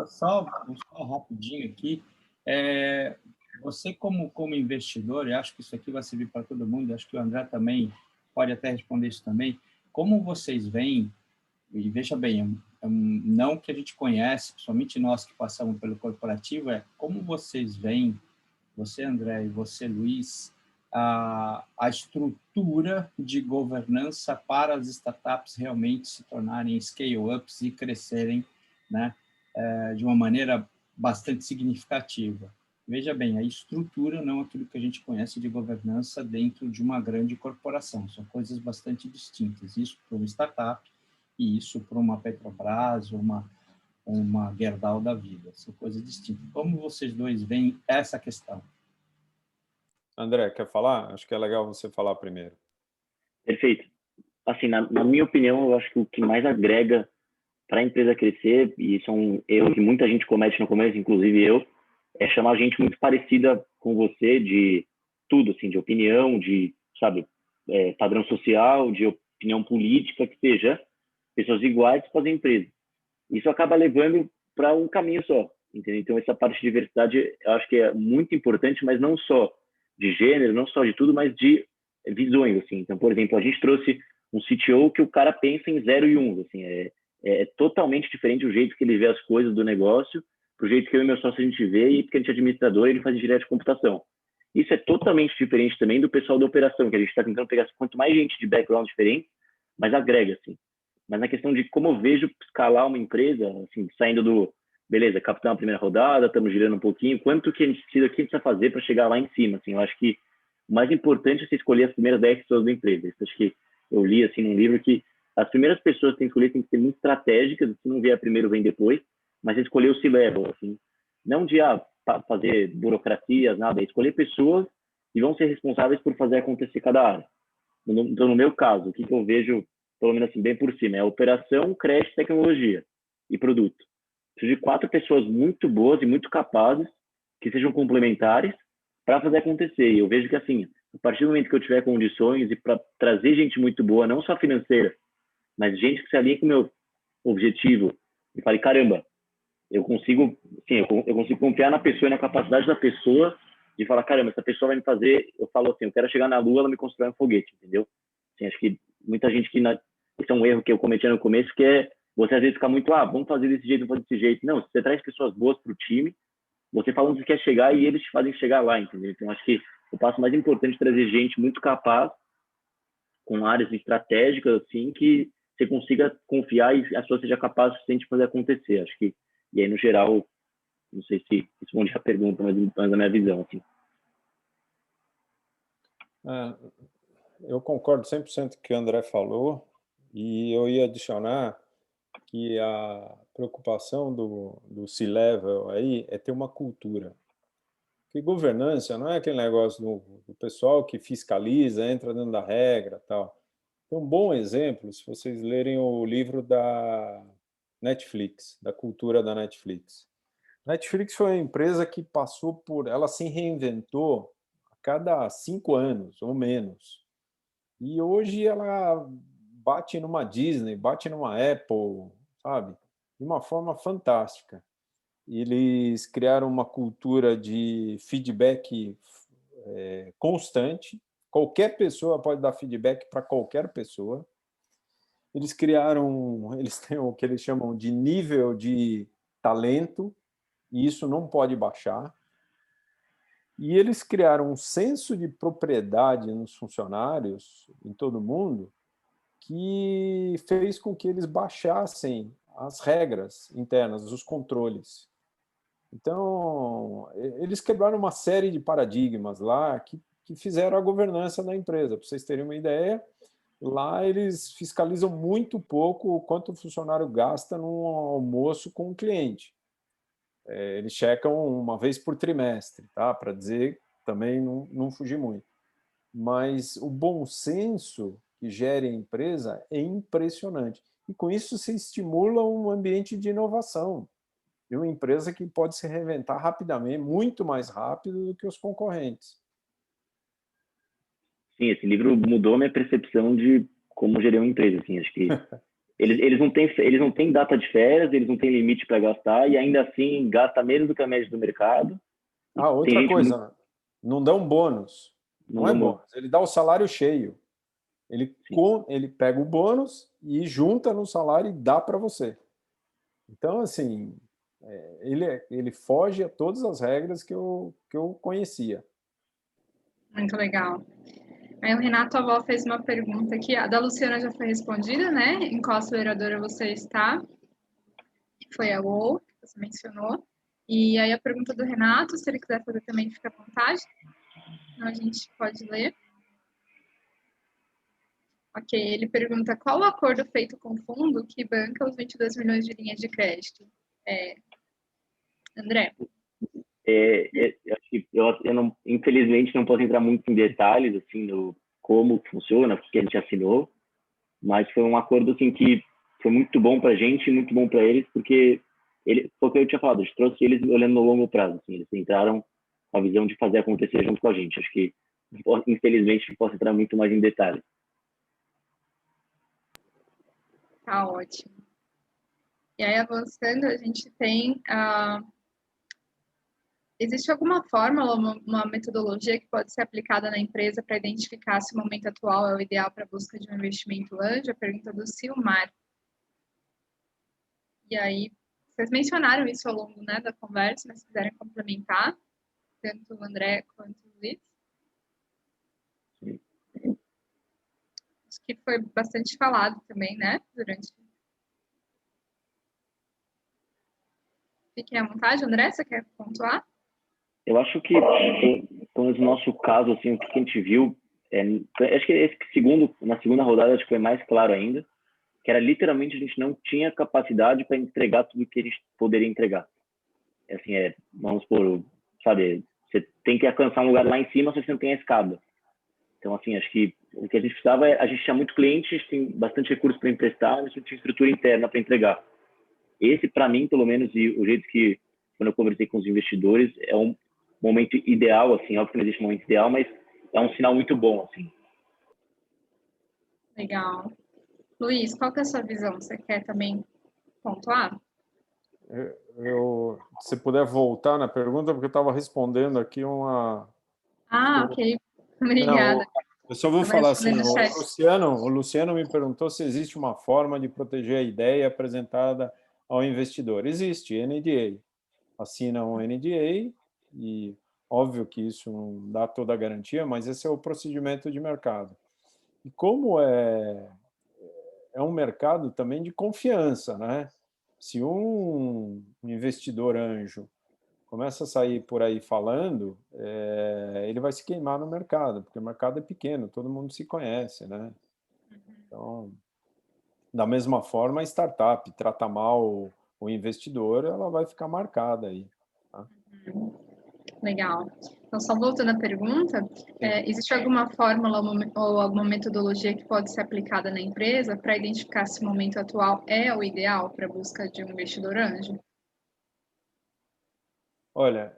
Só rapidinho aqui. Você, como investidor, e acho que isso aqui vai servir para todo mundo, acho que o André também pode até responder isso também, como vocês veem, e veja bem, não que a gente conhece, somente nós que passamos pelo corporativo, como vocês veem, você, André, e você, Luiz, a estrutura de governança para as startups realmente se tornarem scale-ups e crescerem, né, de uma maneira bastante significativa. Veja bem, a estrutura, não aquilo que a gente conhece de governança dentro de uma grande corporação. São coisas bastante distintas. Isso para uma startup e isso para uma Petrobras ou uma Gerdau da vida. São coisas distintas. Como vocês dois veem essa questão? André, quer falar? Acho que é legal você falar primeiro. Perfeito. Assim, na minha opinião, eu acho que o que mais agrega para a empresa crescer, e isso é um erro que muita gente comete no começo, inclusive eu, é chamar gente muito parecida com você de tudo, assim, de opinião, de, sabe, padrão social, de opinião política, que seja, pessoas iguais para fazer empresa. Isso acaba levando para um caminho só, entendeu? Então, essa parte de diversidade, eu acho que é muito importante, mas não só de gênero, não só de tudo, mas de visões, assim. Então, por exemplo, a gente trouxe um CTO que o cara pensa em 0 e 1, assim, é totalmente diferente o jeito que ele vê as coisas do negócio, pro jeito que eu e meu sócio a gente vê, e porque a gente é administrador, ele faz direto de computação. Isso é totalmente diferente também do pessoal da operação, que a gente está tentando pegar quanto mais gente de background diferente, mais agrega, assim. Mas na questão de como eu vejo escalar uma empresa, assim, saindo do, beleza, captar uma primeira rodada, estamos girando um pouquinho, quanto que a gente precisa fazer para chegar lá em cima, assim, eu acho que o mais importante é você escolher as primeiras 10 pessoas da empresa. Isso acho que eu li assim num livro que as primeiras pessoas que tem que escolher têm que ser muito estratégicas, se não vier primeiro, vem depois, mas escolher o C-level, assim, não de fazer burocracias, nada, é escolher pessoas que vão ser responsáveis por fazer acontecer cada área. Então, no meu caso, o que eu vejo, pelo menos assim, bem por cima, é operação, crédito, tecnologia e produto. Preciso de 4 pessoas muito boas e muito capazes, que sejam complementares, para fazer acontecer. E eu vejo que, assim, a partir do momento que eu tiver condições e para trazer gente muito boa, não só financeira, mas gente que se alinhe com o meu objetivo, e fale, caramba, eu consigo, sim, eu consigo confiar na pessoa e na capacidade da pessoa de falar, caramba, essa pessoa vai me fazer, eu falo assim, eu quero chegar na Lua, ela me constrói um foguete, entendeu? Assim, acho que muita gente esse é um erro que eu cometi no começo, que é você às vezes ficar muito, vamos fazer desse jeito, vamos fazer desse jeito. Não, se você traz pessoas boas para o time, você fala onde você quer chegar e eles te fazem chegar lá, entendeu? Então, acho que o passo mais importante é trazer gente muito capaz, com áreas estratégicas, assim, que você consiga confiar e a pessoa seja capaz o suficiente de fazer acontecer. Acho que, e aí, no geral, não sei se responde a pergunta, mas a minha visão, assim. Eu concordo 100% com o que o André falou, e eu ia adicionar que a preocupação do C-Level aí é ter uma cultura. Porque governança não é aquele negócio do pessoal que fiscaliza, entra dentro da regra, tal. Tem um bom exemplo, se vocês lerem o livro da Netflix, da cultura da Netflix. Netflix foi uma empresa que ela se reinventou a cada 5 anos ou menos. E hoje ela bate numa Disney, bate numa Apple, sabe? De uma forma fantástica. Eles criaram uma cultura de feedback constante. Qualquer pessoa pode dar feedback para qualquer pessoa. Eles têm o que eles chamam de nível de talento, e isso não pode baixar. E eles criaram um senso de propriedade nos funcionários, em todo mundo, que fez com que eles baixassem as regras internas, os controles. Então, eles quebraram uma série de paradigmas lá que fizeram a governança da empresa. Para vocês terem uma ideia, lá eles fiscalizam muito pouco o quanto o funcionário gasta num almoço com o cliente. Eles checam uma vez por trimestre, tá? Para dizer também não fugir muito. Mas o bom senso que gera a empresa é impressionante. E com isso se estimula um ambiente de inovação. E uma empresa que pode se reinventar rapidamente, muito mais rápido do que os concorrentes. Sim, esse livro mudou a minha percepção de como gerir uma empresa. Assim, acho que eles não têm data de férias, eles não têm limite para gastar e ainda assim gasta menos do que a média do mercado. Outra coisa, não dão bônus. Não é bônus, ele dá o salário cheio. Ele pega o bônus e junta no salário e dá para você. Então, assim, ele foge a todas as regras que eu conhecia. Muito legal. Aí o Renato Avó fez uma pergunta aqui, a da Luciana já foi respondida, né? Em qual aceleradora você está? Foi a UOL, que você mencionou. E aí a pergunta do Renato, se ele quiser fazer também, fica à vontade. Então a gente pode ler. Ok, ele pergunta qual o acordo feito com o fundo que banca os 22 milhões de linhas de crédito? André? Eu não, infelizmente não posso entrar muito em detalhes assim no como funciona, o que a gente assinou, mas foi um acordo assim que foi muito bom para a gente e muito bom para eles, porque foi o que eu tinha falado, a gente trouxe eles olhando no longo prazo, assim, eles entraram com a visão de fazer acontecer junto com a gente. Acho que infelizmente não posso entrar muito mais em detalhes. Tá ótimo. E aí avançando, a gente tem existe alguma fórmula, uma metodologia que pode ser aplicada na empresa para identificar se o momento atual é o ideal para a busca de um investimento anjo? A pergunta do Silmar. E aí, vocês mencionaram isso ao longo, né, da conversa, mas se quiserem complementar, tanto o André quanto o Luiz. Acho que foi bastante falado também, né, durante... Fiquem à vontade. André, você quer pontuar? Eu acho que pelo menos no nosso caso, assim, o que a gente viu, acho que na segunda rodada, acho que foi mais claro ainda, que era literalmente a gente não tinha capacidade para entregar tudo que a gente poderia entregar. Assim, vamos por, sabe, você tem que alcançar um lugar lá em cima, só que você não tem a escada. Então, assim, acho que o que a gente precisava a gente tinha muito cliente, a gente tem bastante recursos para emprestar, a gente tinha estrutura interna para entregar. Esse, para mim, pelo menos, e o jeito que, quando eu conversei com os investidores, é um momento ideal, assim, óbvio que não existe um momento ideal, mas é um sinal muito bom, assim. Legal. Luiz, qual que é a sua visão? Você quer também pontuar? Se puder voltar na pergunta, porque eu estava respondendo aqui uma... Ok. Não, Obrigada. eu só vou Eu vou falar responder assim, no chat. o Luciano me perguntou se existe uma forma de proteger a ideia apresentada ao investidor. Existe, NDA. Assina um NDA e óbvio que isso não dá toda a garantia, mas esse é o procedimento de mercado. E como é um mercado também de confiança, né? Se um investidor anjo começa a sair por aí falando, ele vai se queimar no mercado, porque o mercado é pequeno, todo mundo se conhece, né? Então, da mesma forma, a startup trata mal o investidor, ela vai ficar marcada aí. Tá? Legal. Então, só voltando à pergunta, existe alguma fórmula ou alguma metodologia que pode ser aplicada na empresa para identificar se o momento atual é o ideal para a busca de um investidor anjo? Olha,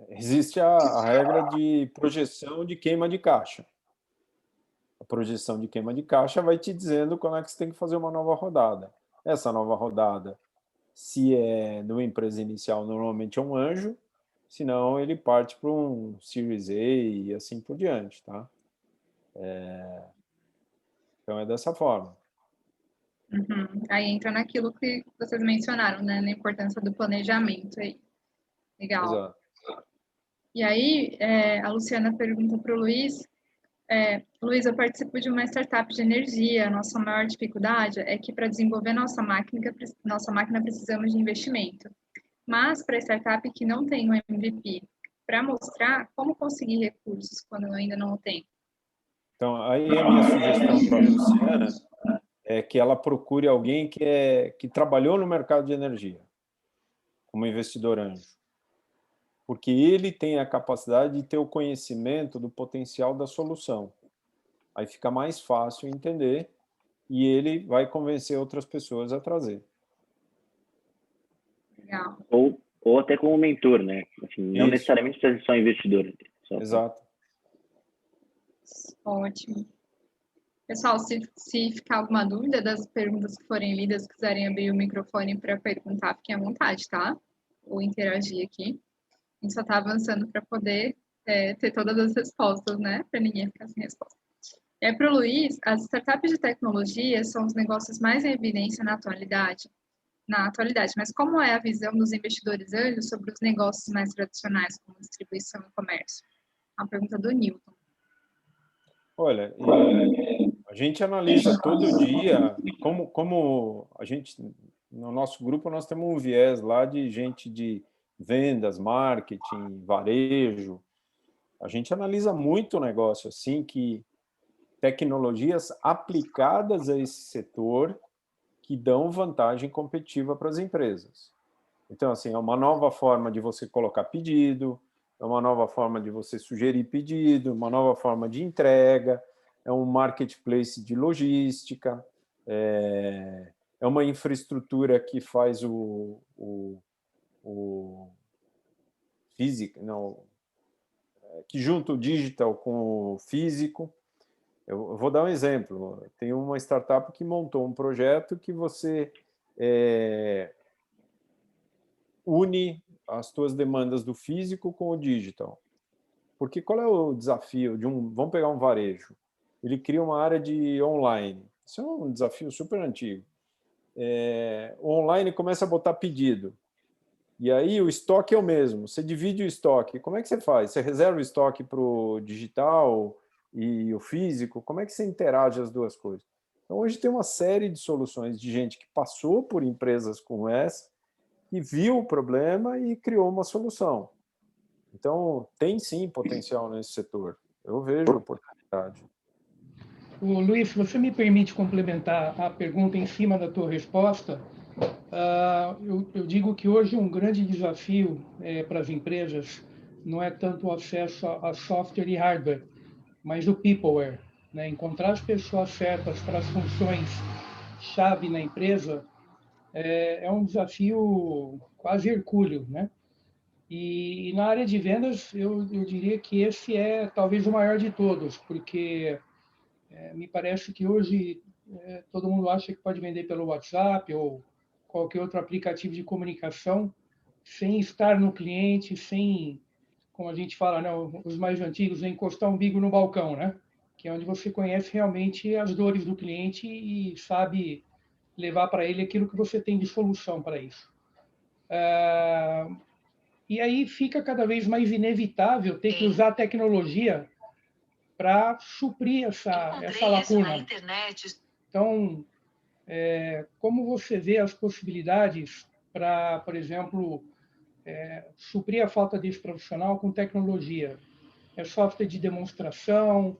existe a regra de projeção de queima de caixa. A projeção de queima de caixa vai te dizendo quando é que você tem que fazer uma nova rodada. Essa nova rodada, se é de uma empresa inicial, normalmente é um anjo, senão ele parte para um Series A e assim por diante, tá? Então é dessa forma. Uhum. Aí entra naquilo que vocês mencionaram, né? Na importância do planejamento aí. Legal. Exato. E aí, a Luciana pergunta para o Luiz, Luiz, eu participo de uma startup de energia. A nossa maior dificuldade é que para desenvolver nossa máquina precisamos de investimento. Mas para startup que não tem um MVP, para mostrar como conseguir recursos quando ainda não o tem. Então, aí a minha sugestão para a Luciana é que ela procure alguém que trabalhou no mercado de energia, como investidor anjo. Porque ele tem a capacidade de ter o conhecimento do potencial da solução. Aí fica mais fácil entender e ele vai convencer outras pessoas a trazer. Legal. Ou até como mentor, né? Assim, não Isso. necessariamente precisa ser só investidor. Exato. Ótimo. Pessoal, se ficar alguma dúvida das perguntas que forem lidas, quiserem abrir o microfone para perguntar, fiquem à vontade, tá? Ou interagir aqui. A gente só está avançando para poder ter todas as respostas, né? Para ninguém ficar sem resposta. Para o Luiz, as startups de tecnologia são os negócios mais em evidência na atualidade, mas como é a visão dos investidores anjos sobre os negócios mais tradicionais, como distribuição e comércio? É uma pergunta do Newton. Olha, a gente analisa todo dia, como a gente, no nosso grupo, nós temos um viés lá de gente de vendas, marketing, varejo. A gente analisa muito o negócio, assim, que tecnologias aplicadas a esse setor que dão vantagem competitiva para as empresas. Então, assim, é uma nova forma de você colocar pedido, é uma nova forma de você sugerir pedido, uma nova forma de entrega, é um marketplace de logística, é uma infraestrutura que faz o físico, não, que junta o digital com o físico. Eu vou dar um exemplo. Tem uma startup que montou um projeto que você une as tuas demandas do físico com o digital. Porque qual é o desafio de vamos pegar um varejo. Ele cria uma área de online. Isso é um desafio super antigo. O online começa a botar pedido. E aí o estoque é o mesmo. Você divide o estoque. Como é que você faz? Você reserva o estoque para o digital e o físico? Como é que você interage as duas coisas? Então, hoje tem uma série de soluções de gente que passou por empresas como essa, que viu o problema e criou uma solução. Então, tem sim potencial nesse setor. Eu vejo oportunidade. Luiz, se você me permite complementar a pergunta em cima da tua resposta, eu digo que hoje um grande desafio para as empresas não é tanto o acesso a software e hardware, mas o peopleware, né? Encontrar as pessoas certas para as funções chave na empresa é um desafio quase hercúleo, né? E na área de vendas, eu diria que esse é talvez o maior de todos, porque me parece que hoje todo mundo acha que pode vender pelo WhatsApp ou qualquer outro aplicativo de comunicação sem estar no cliente, sem, como a gente fala, né, os mais antigos, encostar um umbigo no balcão, né? Que é onde você conhece realmente as dores do cliente e sabe levar para ele aquilo que você tem de solução para isso. E aí fica cada vez mais inevitável ter que usar a tecnologia para suprir essa lacuna. Então, como você vê as possibilidades para, por exemplo, suprir a falta desse profissional com tecnologia? É software de demonstração?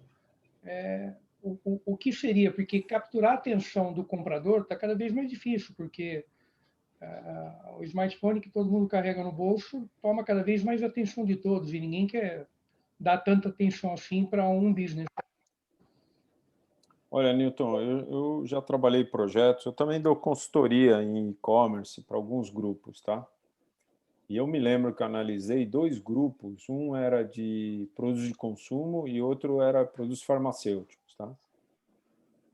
O que seria? Porque capturar a atenção do comprador está cada vez mais difícil, porque o smartphone que todo mundo carrega no bolso toma cada vez mais atenção de todos e ninguém quer dar tanta atenção assim para um business. Olha, Newton, eu já trabalhei em projetos, eu também dou consultoria em e-commerce para alguns grupos, tá? E eu me lembro que eu analisei 2 grupos, um era de produtos de consumo e outro era produtos farmacêuticos, tá?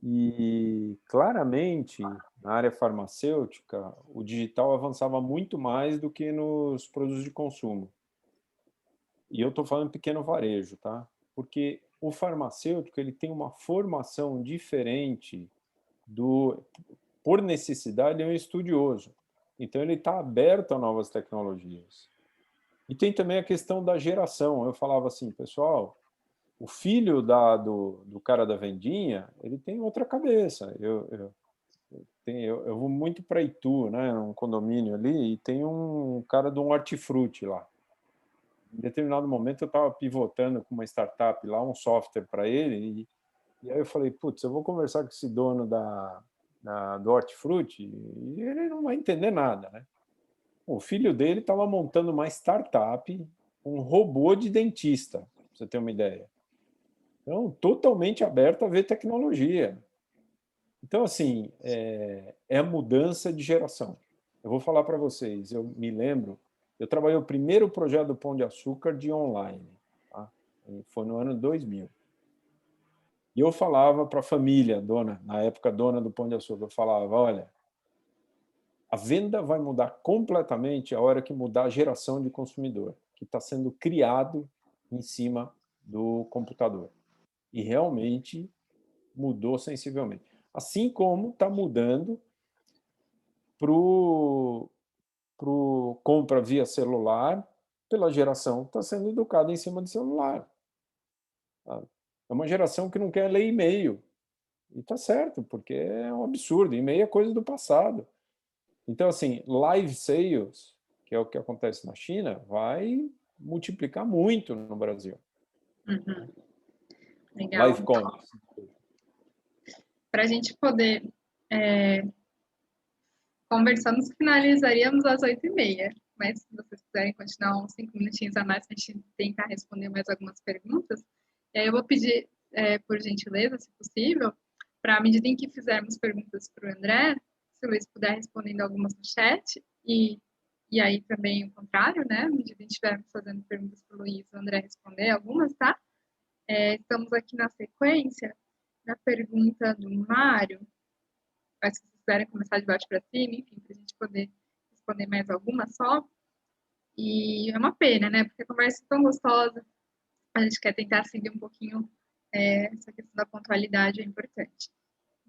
E claramente, na área farmacêutica, o digital avançava muito mais do que nos produtos de consumo. E eu estou falando pequeno varejo, tá? Porque o farmacêutico ele tem uma formação diferente por necessidade, é um estudioso. Então, ele está aberto a novas tecnologias. E tem também a questão da geração. Eu falava assim, pessoal, o filho do cara da vendinha, ele tem outra cabeça. Eu vou muito para Itu, né, um condomínio ali, e tem um cara de um hortifruti lá. Em determinado momento, eu estava pivotando com uma startup lá, um software para ele, e aí eu falei, putz, eu vou conversar com esse dono do hortifruti e ele não vai entender nada, né? O filho dele estava montando uma startup, um robô de dentista, para você ter uma ideia. Então, totalmente aberto a ver tecnologia. Então, assim, é a mudança de geração. Eu vou falar para vocês, eu me lembro, eu trabalhei o primeiro projeto do Pão de Açúcar de online, tá? Foi no ano 2000. E eu falava para a família, na época dona do Pão de Açúcar, eu falava, olha, a venda vai mudar completamente a hora que mudar a geração de consumidor, que está sendo criado em cima do computador. E realmente mudou sensivelmente. Assim como está mudando para o compra via celular, pela geração que está sendo educada em cima de celular. É uma geração que não quer ler e-mail. E está certo, porque é um absurdo. E-mail é coisa do passado. Então, assim, live sales, que é o que acontece na China, vai multiplicar muito no Brasil. Uhum. Legal. Live commerce. Para a gente poder conversar, nos finalizaríamos às 8h30. Mas se vocês quiserem continuar uns 5 minutinhos a mais, para a gente tentar responder mais algumas perguntas, eu vou pedir, por gentileza, se possível, para à medida em que fizermos perguntas para o André, se o Luiz puder respondendo algumas no chat, e aí também o contrário, né? À medida em que estivermos fazendo perguntas para o Luiz, o André responder algumas, tá? Estamos aqui na sequência, na pergunta do Mário, mas se vocês quiserem começar de baixo para cima, enfim, para a gente poder responder mais algumas só. E é uma pena, né? Porque a conversa é tão gostosa, a gente quer tentar seguir um pouquinho essa questão da pontualidade, é importante.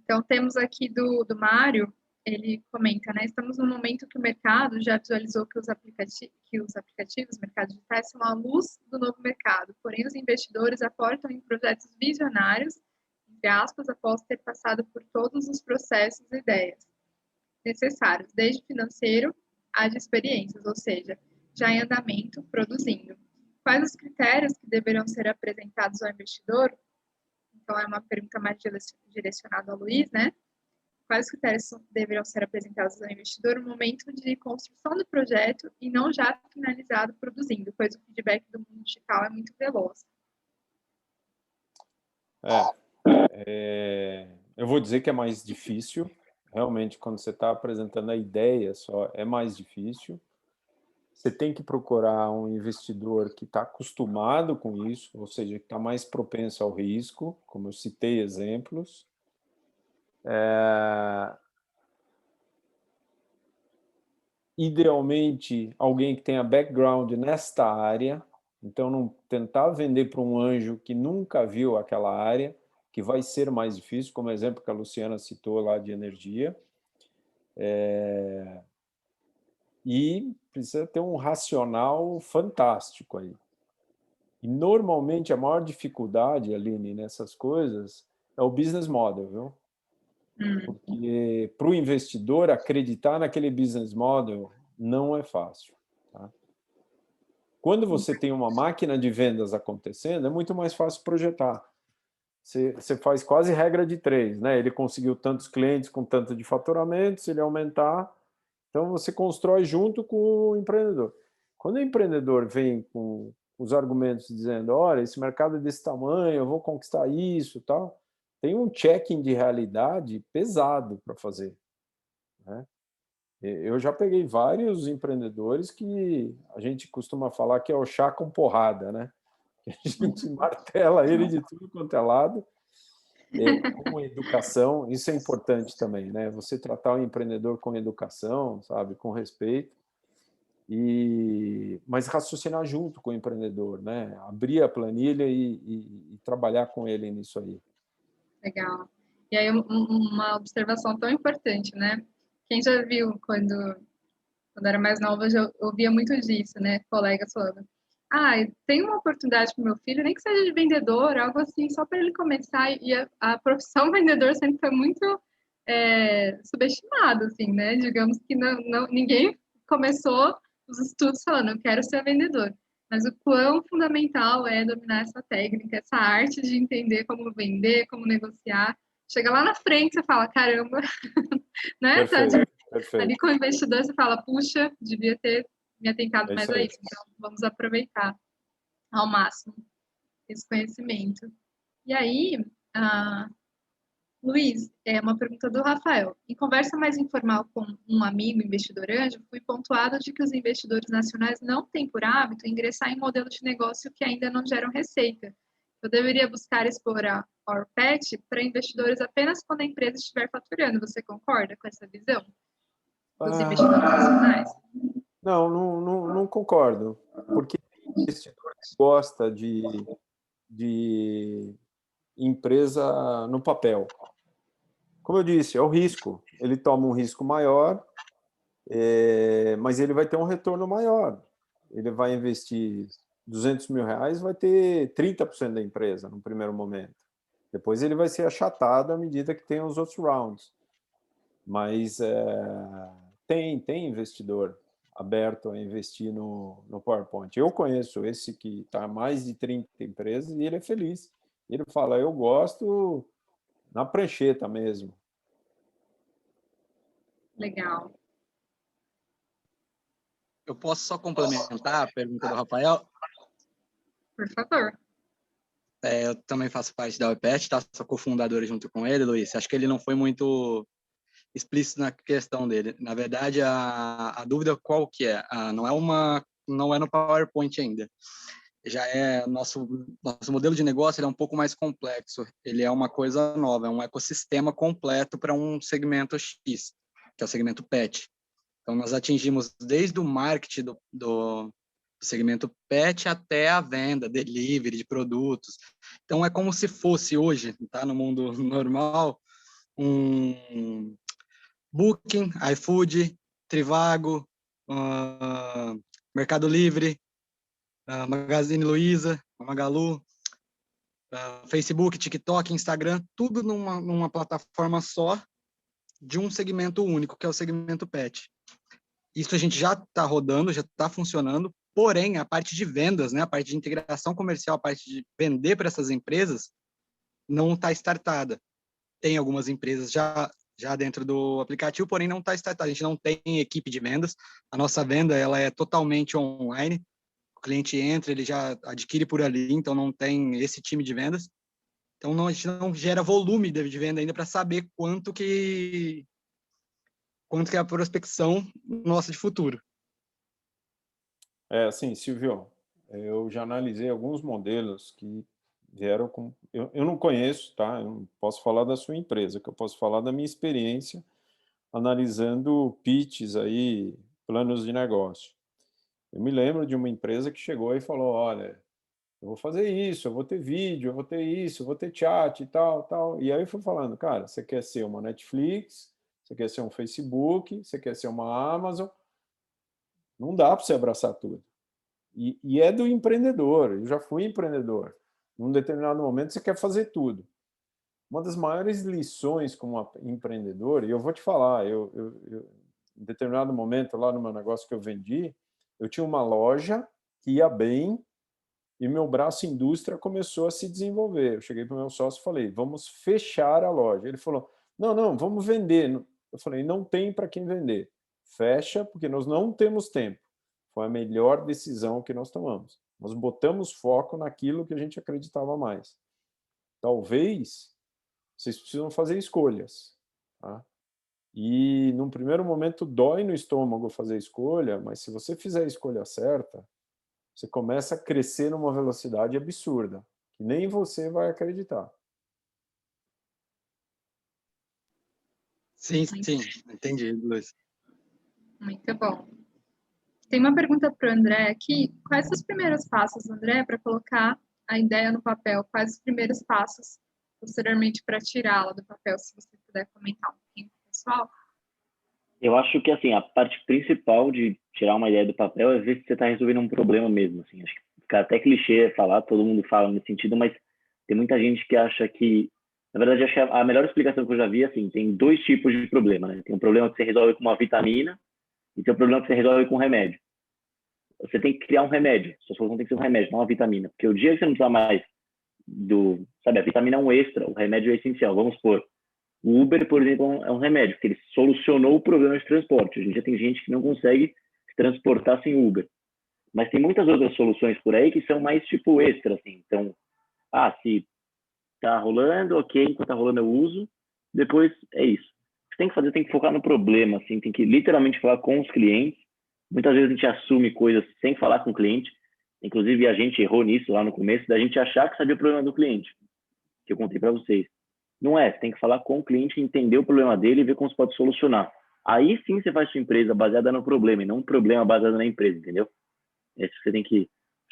Então, temos aqui do Mário, ele comenta, né? Estamos num momento que o mercado já visualizou que os aplicativos, mercados digitais, são a luz do novo mercado. Porém, os investidores aportam em projetos visionários, entre aspas, após ter passado por todos os processos e ideias necessários, desde financeiro a de experiências, ou seja, já em andamento, produzindo. quais os critérios que deverão ser apresentados ao investidor? Então, é uma pergunta mais direcionada ao Luiz, né? Quais critérios deverão ser apresentados ao investidor no momento de construção do projeto e não já finalizado produzindo, pois o feedback do mundo digital é muito veloz. Eu vou dizer que é mais difícil. Realmente, quando você está apresentando a ideia só, é mais difícil. Você tem que procurar um investidor que está acostumado com isso, ou seja, que está mais propenso ao risco, como eu citei exemplos. Idealmente, alguém que tenha background nesta área, então não tentar vender para um anjo que nunca viu aquela área, que vai ser mais difícil, como exemplo que a Luciana citou lá de energia. E precisa ter um racional fantástico aí. E normalmente a maior dificuldade, Aline, nessas coisas é o business model, viu? Porque para o investidor acreditar naquele business model não é fácil. Tá? Quando você tem uma máquina de vendas acontecendo, é muito mais fácil projetar. Você faz quase regra de 3, né? Ele conseguiu tantos clientes com tanto de faturamento, se ele aumentar, então você constrói junto com o empreendedor. Quando o empreendedor vem com os argumentos dizendo, olha, esse mercado é desse tamanho, eu vou conquistar isso, tal, tem um check-in de realidade pesado para fazer. Né? Eu já peguei vários empreendedores que a gente costuma falar que é o chá com porrada, né? Que a gente martela ele de tudo quanto é lado. Com educação, isso é importante também, né? Você tratar o empreendedor com educação, sabe, com respeito, mas raciocinar junto com o empreendedor, né? Abrir a planilha e trabalhar com ele nisso aí. Legal. E aí, uma observação tão importante, né? Quem já viu quando era mais nova, eu já ouvia muito disso, né? Colegas falando, tem uma oportunidade para o meu filho, nem que seja de vendedor, algo assim, só para ele começar. E a profissão vendedor sempre foi muito subestimada, assim, né? Digamos que ninguém começou os estudos falando, eu quero ser vendedor. Mas o quão fundamental é dominar essa técnica, essa arte de entender como vender, como negociar. Chega lá na frente, você fala, caramba, né? Perfeito. Ali com o investidor, você fala, puxa, devia ter me atentado mais a isso. Então, vamos aproveitar ao máximo esse conhecimento. E aí, Luiz, uma pergunta do Rafael. Em conversa mais informal com um amigo investidor anjo, fui pontuado de que os investidores nacionais não têm por hábito ingressar em modelos de negócio que ainda não geram receita. Eu deveria buscar explorar PET para investidores apenas quando a empresa estiver faturando. Você concorda com essa visão dos investidores nacionais? Não concordo, porque o investidor gosta de empresa no papel. Como eu disse, é o risco. Ele toma um risco maior, mas ele vai ter um retorno maior. Ele vai investir R$200 mil, vai ter 30% da empresa no primeiro momento. Depois ele vai ser achatado à medida que tem os outros rounds. Mas tem investidor aberto a investir no PowerPoint. Eu conheço esse que está mais de 30 empresas e ele é feliz. Ele fala, eu gosto na prancheta mesmo. Legal. Eu posso só complementar a pergunta do Rafael? Por favor. Eu também faço parte da OPET, tá? Sou cofundador junto com ele, Luiz. Acho que ele não foi muito explícito na questão dele. Na verdade, a dúvida qual que é? Não é no PowerPoint ainda. Já é nosso modelo de negócio, ele é um pouco mais complexo. Ele é uma coisa nova, é um ecossistema completo para um segmento X, que é o segmento PET. Então, nós atingimos desde o marketing do segmento PET até a venda, delivery de produtos. Então, é como se fosse hoje, tá, no mundo normal, um Booking, iFood, Trivago, Mercado Livre, Magazine Luiza, Magalu, Facebook, TikTok, Instagram, tudo numa plataforma só de um segmento único, que é o segmento PET. Isso a gente já está rodando, já está funcionando. porém, a parte de vendas, né, a parte de integração comercial, a parte de vender para essas empresas, não está startada. Tem algumas empresas já dentro do aplicativo, porém não está startada. A gente não tem equipe de vendas. A nossa venda ela é totalmente online. O cliente entra, ele já adquire por ali, então não tem esse time de vendas. Então a gente não gera volume de venda ainda para saber quanto que é a prospecção nossa de futuro. Assim, Silvio, eu já analisei alguns modelos que vieram com... Eu não conheço, tá? Eu não posso falar da sua empresa, que eu posso falar da minha experiência analisando pitches aí, planos de negócio. Eu me lembro de uma empresa que chegou e falou, olha, eu vou fazer isso, eu vou ter vídeo, eu vou ter isso, eu vou ter chat e tal, tal. E aí eu fui falando, cara, você quer ser uma Netflix, você quer ser um Facebook, você quer ser uma Amazon, não dá para você abraçar tudo. E é do empreendedor, eu já fui empreendedor. Num determinado momento você quer fazer tudo. Uma das maiores lições como empreendedor, e eu vou te falar, em determinado momento lá no meu negócio que eu vendi, eu tinha uma loja que ia bem e meu braço indústria começou a se desenvolver. Eu cheguei para o meu sócio e falei, vamos fechar a loja. Ele falou, não, vamos vender. Eu falei, não tem para quem vender. Fecha, porque nós não temos tempo. Foi a melhor decisão que nós tomamos. Nós botamos foco naquilo que a gente acreditava mais. Talvez vocês precisam fazer escolhas. Tá? E, num primeiro momento, dói no estômago fazer escolha, mas se você fizer a escolha certa, você começa a crescer numa velocidade absurda, que nem você vai acreditar. Sim, entendi, Luiz. Muito bom. Tem uma pergunta para o André aqui. Quais os primeiros passos, André, para colocar a ideia no papel? Quais os primeiros passos, posteriormente, para tirá-la do papel? Se você puder comentar um pouquinho, pessoal. Eu acho que, assim, a parte principal de tirar uma ideia do papel é ver se você está resolvendo um problema mesmo, assim. Acho que fica até clichê falar, todo mundo fala nesse sentido, mas tem muita gente que acha que... Na verdade, acho que a melhor explicação que eu já vi, assim, tem dois tipos de problema, né? Tem um problema que você resolve com uma vitamina e tem um problema que você resolve com um remédio. Você tem que criar um remédio. Sua solução tem que ser um remédio, não uma vitamina. Porque o dia que você não precisa mais Sabe, a vitamina é um extra, o remédio é essencial. Vamos supor, o Uber, por exemplo, é um remédio, porque ele solucionou o problema de transporte. Hoje em dia tem gente que não consegue se transportar sem Uber. Mas tem muitas outras soluções por aí que são mais tipo extra, assim. Então, se tá rolando, ok, enquanto tá rolando eu uso, depois é isso. O que tem que fazer, tem que focar no problema, assim, tem que literalmente falar com os clientes. Muitas vezes a gente assume coisas sem falar com o cliente, inclusive a gente errou nisso lá no começo, da gente achar que sabia o problema do cliente, que eu contei para vocês. Não é, você tem que falar com o cliente, entender o problema dele e ver como você pode solucionar. Aí sim você faz sua empresa baseada no problema e não um problema baseado na empresa, entendeu? Isso você tem que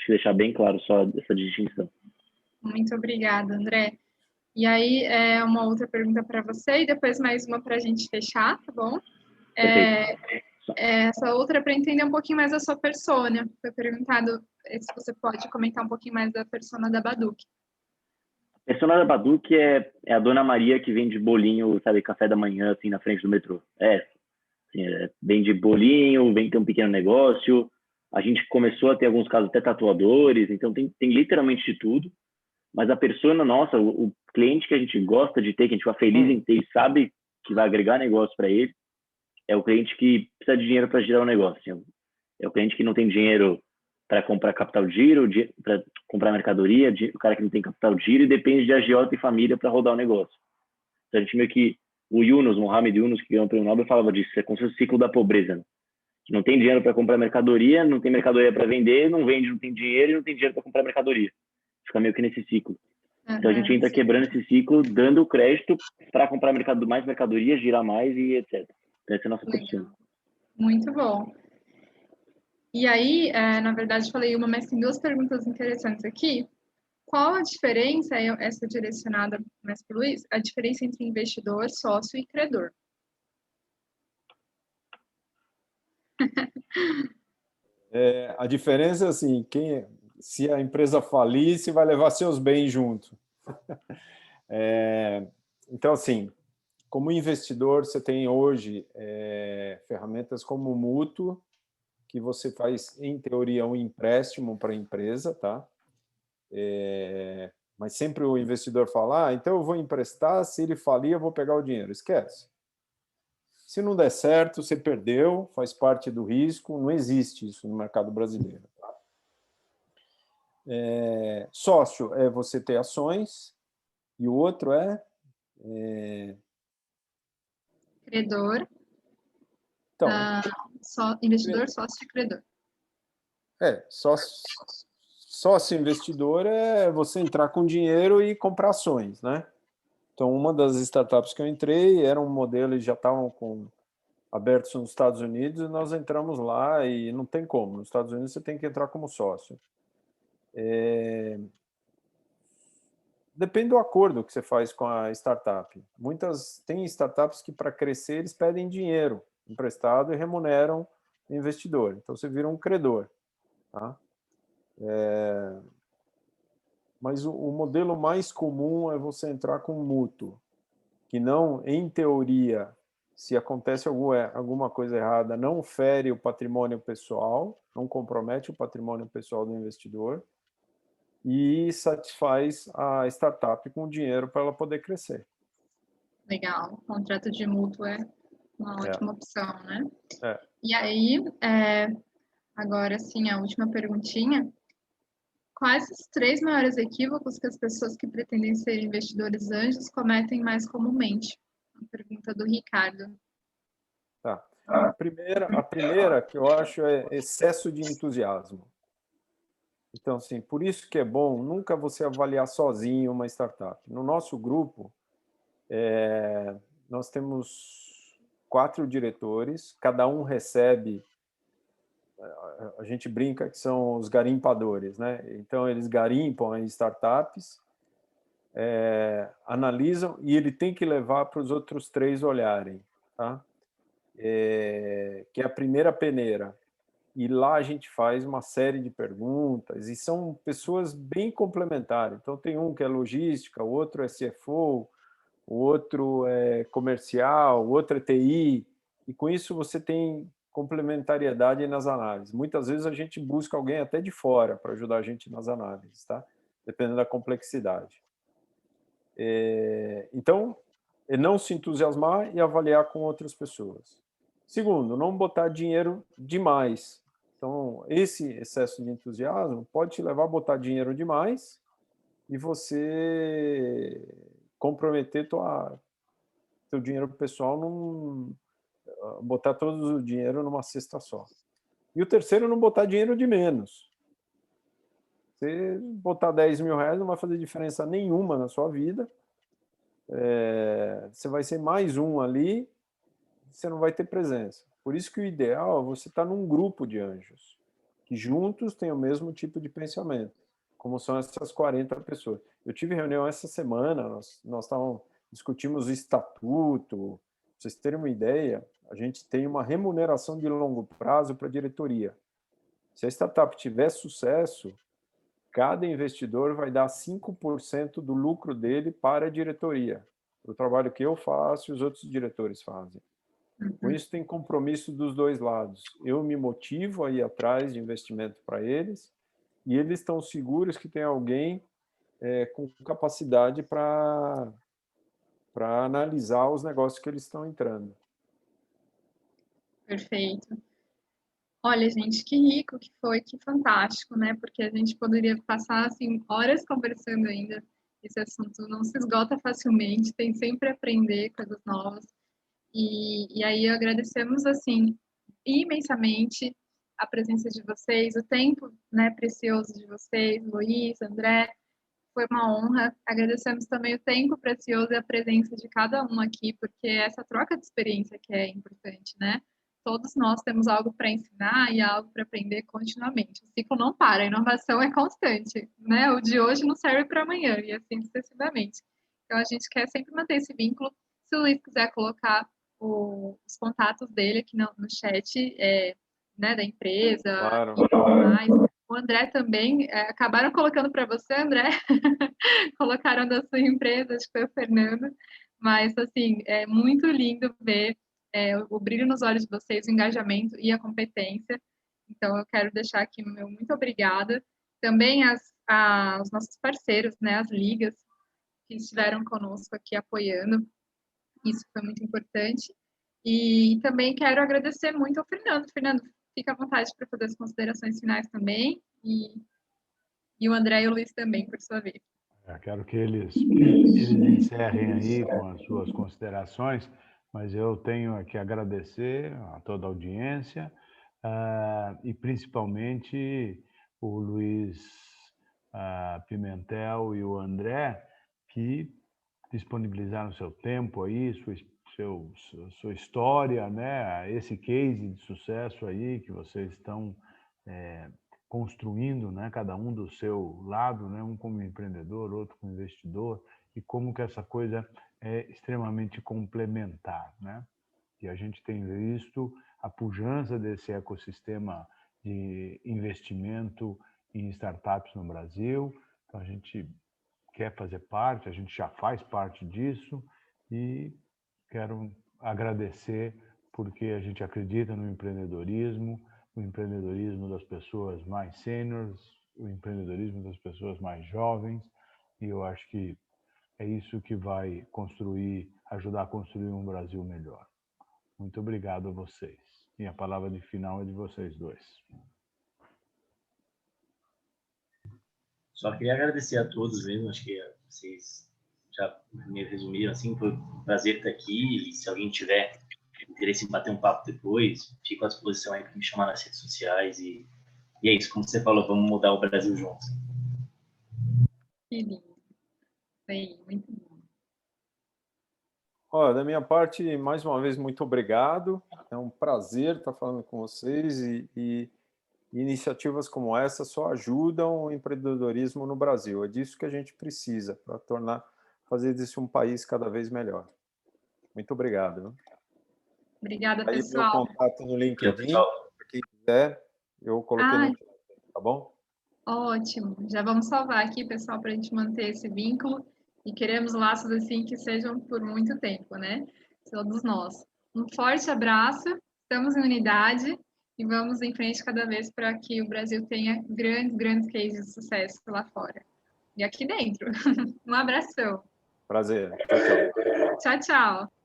deixar bem claro só essa distinção. Muito obrigada, André. E aí, uma outra pergunta para você e depois mais uma para a gente fechar, tá bom? Essa outra é para entender um pouquinho mais a sua persona. Foi perguntado se você pode comentar um pouquinho mais da persona da Baduk. A persona da Baduk é a Dona Maria que vende bolinho, sabe, café da manhã, assim, na frente do metrô. Vende bolinho, vem ter um pequeno negócio. A gente começou a ter alguns casos até tatuadores, então tem literalmente de tudo. Mas a persona nossa, o cliente que a gente gosta de ter, que a gente fica feliz em ter e sabe que vai agregar negócio para ele, é o cliente que precisa de dinheiro para girar o negócio. É o cliente que não tem dinheiro para comprar capital de giro, para comprar mercadoria, o cara que não tem capital de giro e depende de agiota e família para rodar o negócio. Então a gente meio que, o Yunus, Mohamed Yunus, que ganhou o prêmio Nobel, falava disso, é como se fosse o ciclo da pobreza, né? Que não tem dinheiro para comprar mercadoria, não tem mercadoria para vender, não vende, não tem dinheiro e não tem dinheiro para comprar mercadoria. Fica meio que nesse ciclo. Então a gente entra quebrando esse ciclo, dando crédito para comprar mais mercadoria, girar mais e etc. Então essa é a nossa persona. Muito bom. E aí, na verdade, falei uma, mas tem duas perguntas interessantes aqui. Qual a diferença, essa direcionada mais para o Luiz, a diferença entre investidor, sócio e credor? A diferença é assim, se a empresa falir, você vai levar seus bens junto. Então, assim, como investidor, você tem hoje ferramentas como o Mútuo, que você faz, em teoria, um empréstimo para a empresa, tá? Mas sempre o investidor fala, então eu vou emprestar, se ele falir, eu vou pegar o dinheiro. Esquece. Se não der certo, você perdeu, faz parte do risco, não existe isso no mercado brasileiro. Tá? Sócio é você ter ações, e o outro Credor. Então, Investidor, sócio e credor. Sócio investidor é você entrar com dinheiro e comprar ações, né? Então, uma das startups que eu entrei era um modelo, eles já estavam abertos nos Estados Unidos, e nós entramos lá e não tem como. Nos Estados Unidos você tem que entrar como sócio. Depende do acordo que você faz com a startup. Tem startups que, para crescer, eles pedem dinheiro emprestado e remuneram o investidor. Então, você vira um credor. Tá? Mas o modelo mais comum é você entrar com mútuo, que não, em teoria, se acontece alguma coisa errada, não fere o patrimônio pessoal, não compromete o patrimônio pessoal do investidor e satisfaz a startup com dinheiro para ela poder crescer. Legal. O contrato de mútuo é uma ótima opção, né? É. E aí, agora sim, a última perguntinha. Quais os 3 maiores equívocos que as pessoas que pretendem ser investidores anjos cometem mais comumente? A pergunta do Ricardo. Tá. A primeira que eu acho é excesso de entusiasmo. Então, assim, por isso que é bom nunca você avaliar sozinho uma startup. No nosso grupo, nós temos 4 diretores, cada um recebe, a gente brinca que são os garimpadores, né? Então, eles garimpam as startups, analisam e ele tem que levar para os outros 3 olharem, tá? Que é a primeira peneira. E lá a gente faz uma série de perguntas, e são pessoas bem complementares. Então, tem um que é logística, o outro é CFO, o outro é comercial, o outro é TI, e com isso você tem complementariedade nas análises. Muitas vezes a gente busca alguém até de fora para ajudar a gente nas análises, tá? Dependendo da complexidade. Então, não se entusiasmar e avaliar com outras pessoas. Segundo, não botar dinheiro demais. Então, esse excesso de entusiasmo pode te levar a botar dinheiro demais e você comprometer teu dinheiro pessoal, botar todo o dinheiro numa cesta só. E o terceiro, não botar dinheiro de menos. Você botar 10 mil reais não vai fazer diferença nenhuma na sua vida. Você vai ser mais um ali, você não vai ter presença. Por isso que o ideal é você estar num grupo de anjos, que juntos têm o mesmo tipo de pensamento, como são essas 40 pessoas. Eu tive reunião essa semana, nós discutimos o estatuto. Para vocês terem uma ideia, a gente tem uma remuneração de longo prazo para a diretoria. Se a startup tiver sucesso, cada investidor vai dar 5% do lucro dele para a diretoria, para o trabalho que eu faço e os outros diretores fazem. Com isso, tem compromisso dos 2 lados. Eu me motivo a ir atrás de investimento para eles, e eles estão seguros que tem alguém com capacidade para analisar os negócios que eles estão entrando. Perfeito. Olha, gente, que rico que foi, que fantástico, né? Porque a gente poderia passar, assim, horas conversando ainda. Esse assunto não se esgota facilmente, tem sempre a aprender coisas novas. E aí agradecemos, assim, imensamente a presença de vocês, o tempo, né, precioso de vocês, Luiz, André, foi uma honra. Agradecemos também o tempo precioso e a presença de cada um aqui, porque essa troca de experiência que é importante, né? Todos nós temos algo para ensinar e algo para aprender continuamente. O ciclo não para, a inovação é constante, né? O de hoje não serve para amanhã e assim sucessivamente. Então a gente quer sempre manter esse vínculo. Se o Luiz quiser colocar os contatos dele aqui no chat, né, da empresa, Claro. e tudo mais. O André também, acabaram colocando para você, André, colocaram da sua empresa, acho que foi o Fernando, mas, assim, é muito lindo ver o brilho nos olhos de vocês, o engajamento e a competência, Então, eu quero deixar aqui o meu muito obrigada. Também aos nossos parceiros, né, as ligas, que estiveram conosco aqui apoiando. Isso foi muito importante. E também quero agradecer muito ao Fernando. Fernando, fica à vontade para fazer as considerações finais também. E o André e o Luiz também, por sua vez. Eu quero que eles encerrem aí com as suas considerações, mas eu tenho que agradecer a toda a audiência e principalmente o Luiz Pimentel e o André, que disponibilizaram seu tempo aí, sua história, né? Esse case de sucesso aí que vocês estão construindo, né? Cada um do seu lado, né? Um como empreendedor, outro como investidor, e como que essa coisa é extremamente complementar, né? E a gente tem visto a pujança desse ecossistema de investimento em startups no Brasil. Então a gente quer fazer parte, a gente já faz parte disso e quero agradecer porque a gente acredita no empreendedorismo das pessoas mais sêniores, o empreendedorismo das pessoas mais jovens, e eu acho que é isso que vai ajudar a construir um Brasil melhor. Muito obrigado a vocês. E a palavra de final é de vocês dois. Só queria agradecer a todos mesmo, acho que vocês já me resumiram, assim, foi um prazer estar aqui, e se alguém tiver interesse em bater um papo depois, fico à disposição aí para me chamar nas redes sociais, e é isso, como você falou, vamos mudar o Brasil juntos. Que lindo. Foi muito bom. Olha, da minha parte, mais uma vez, muito obrigado, é um prazer estar falando com vocês e iniciativas como essa só ajudam o empreendedorismo no Brasil. É disso que a gente precisa para fazer disso um país cada vez melhor. Muito obrigado. Né? Obrigada, Aí, pessoal. meu contato no LinkedIn, para quem quiser, eu coloquei no chat, tá bom? Ótimo. Já vamos salvar aqui, pessoal, para a gente manter esse vínculo. E queremos laços assim que sejam por muito tempo, né? Todos nós. Um forte abraço. Estamos em unidade. E vamos em frente cada vez para que o Brasil tenha grandes cases de sucesso lá fora. E aqui dentro. Um abração. Prazer. Tchau, tchau. Tchau, tchau.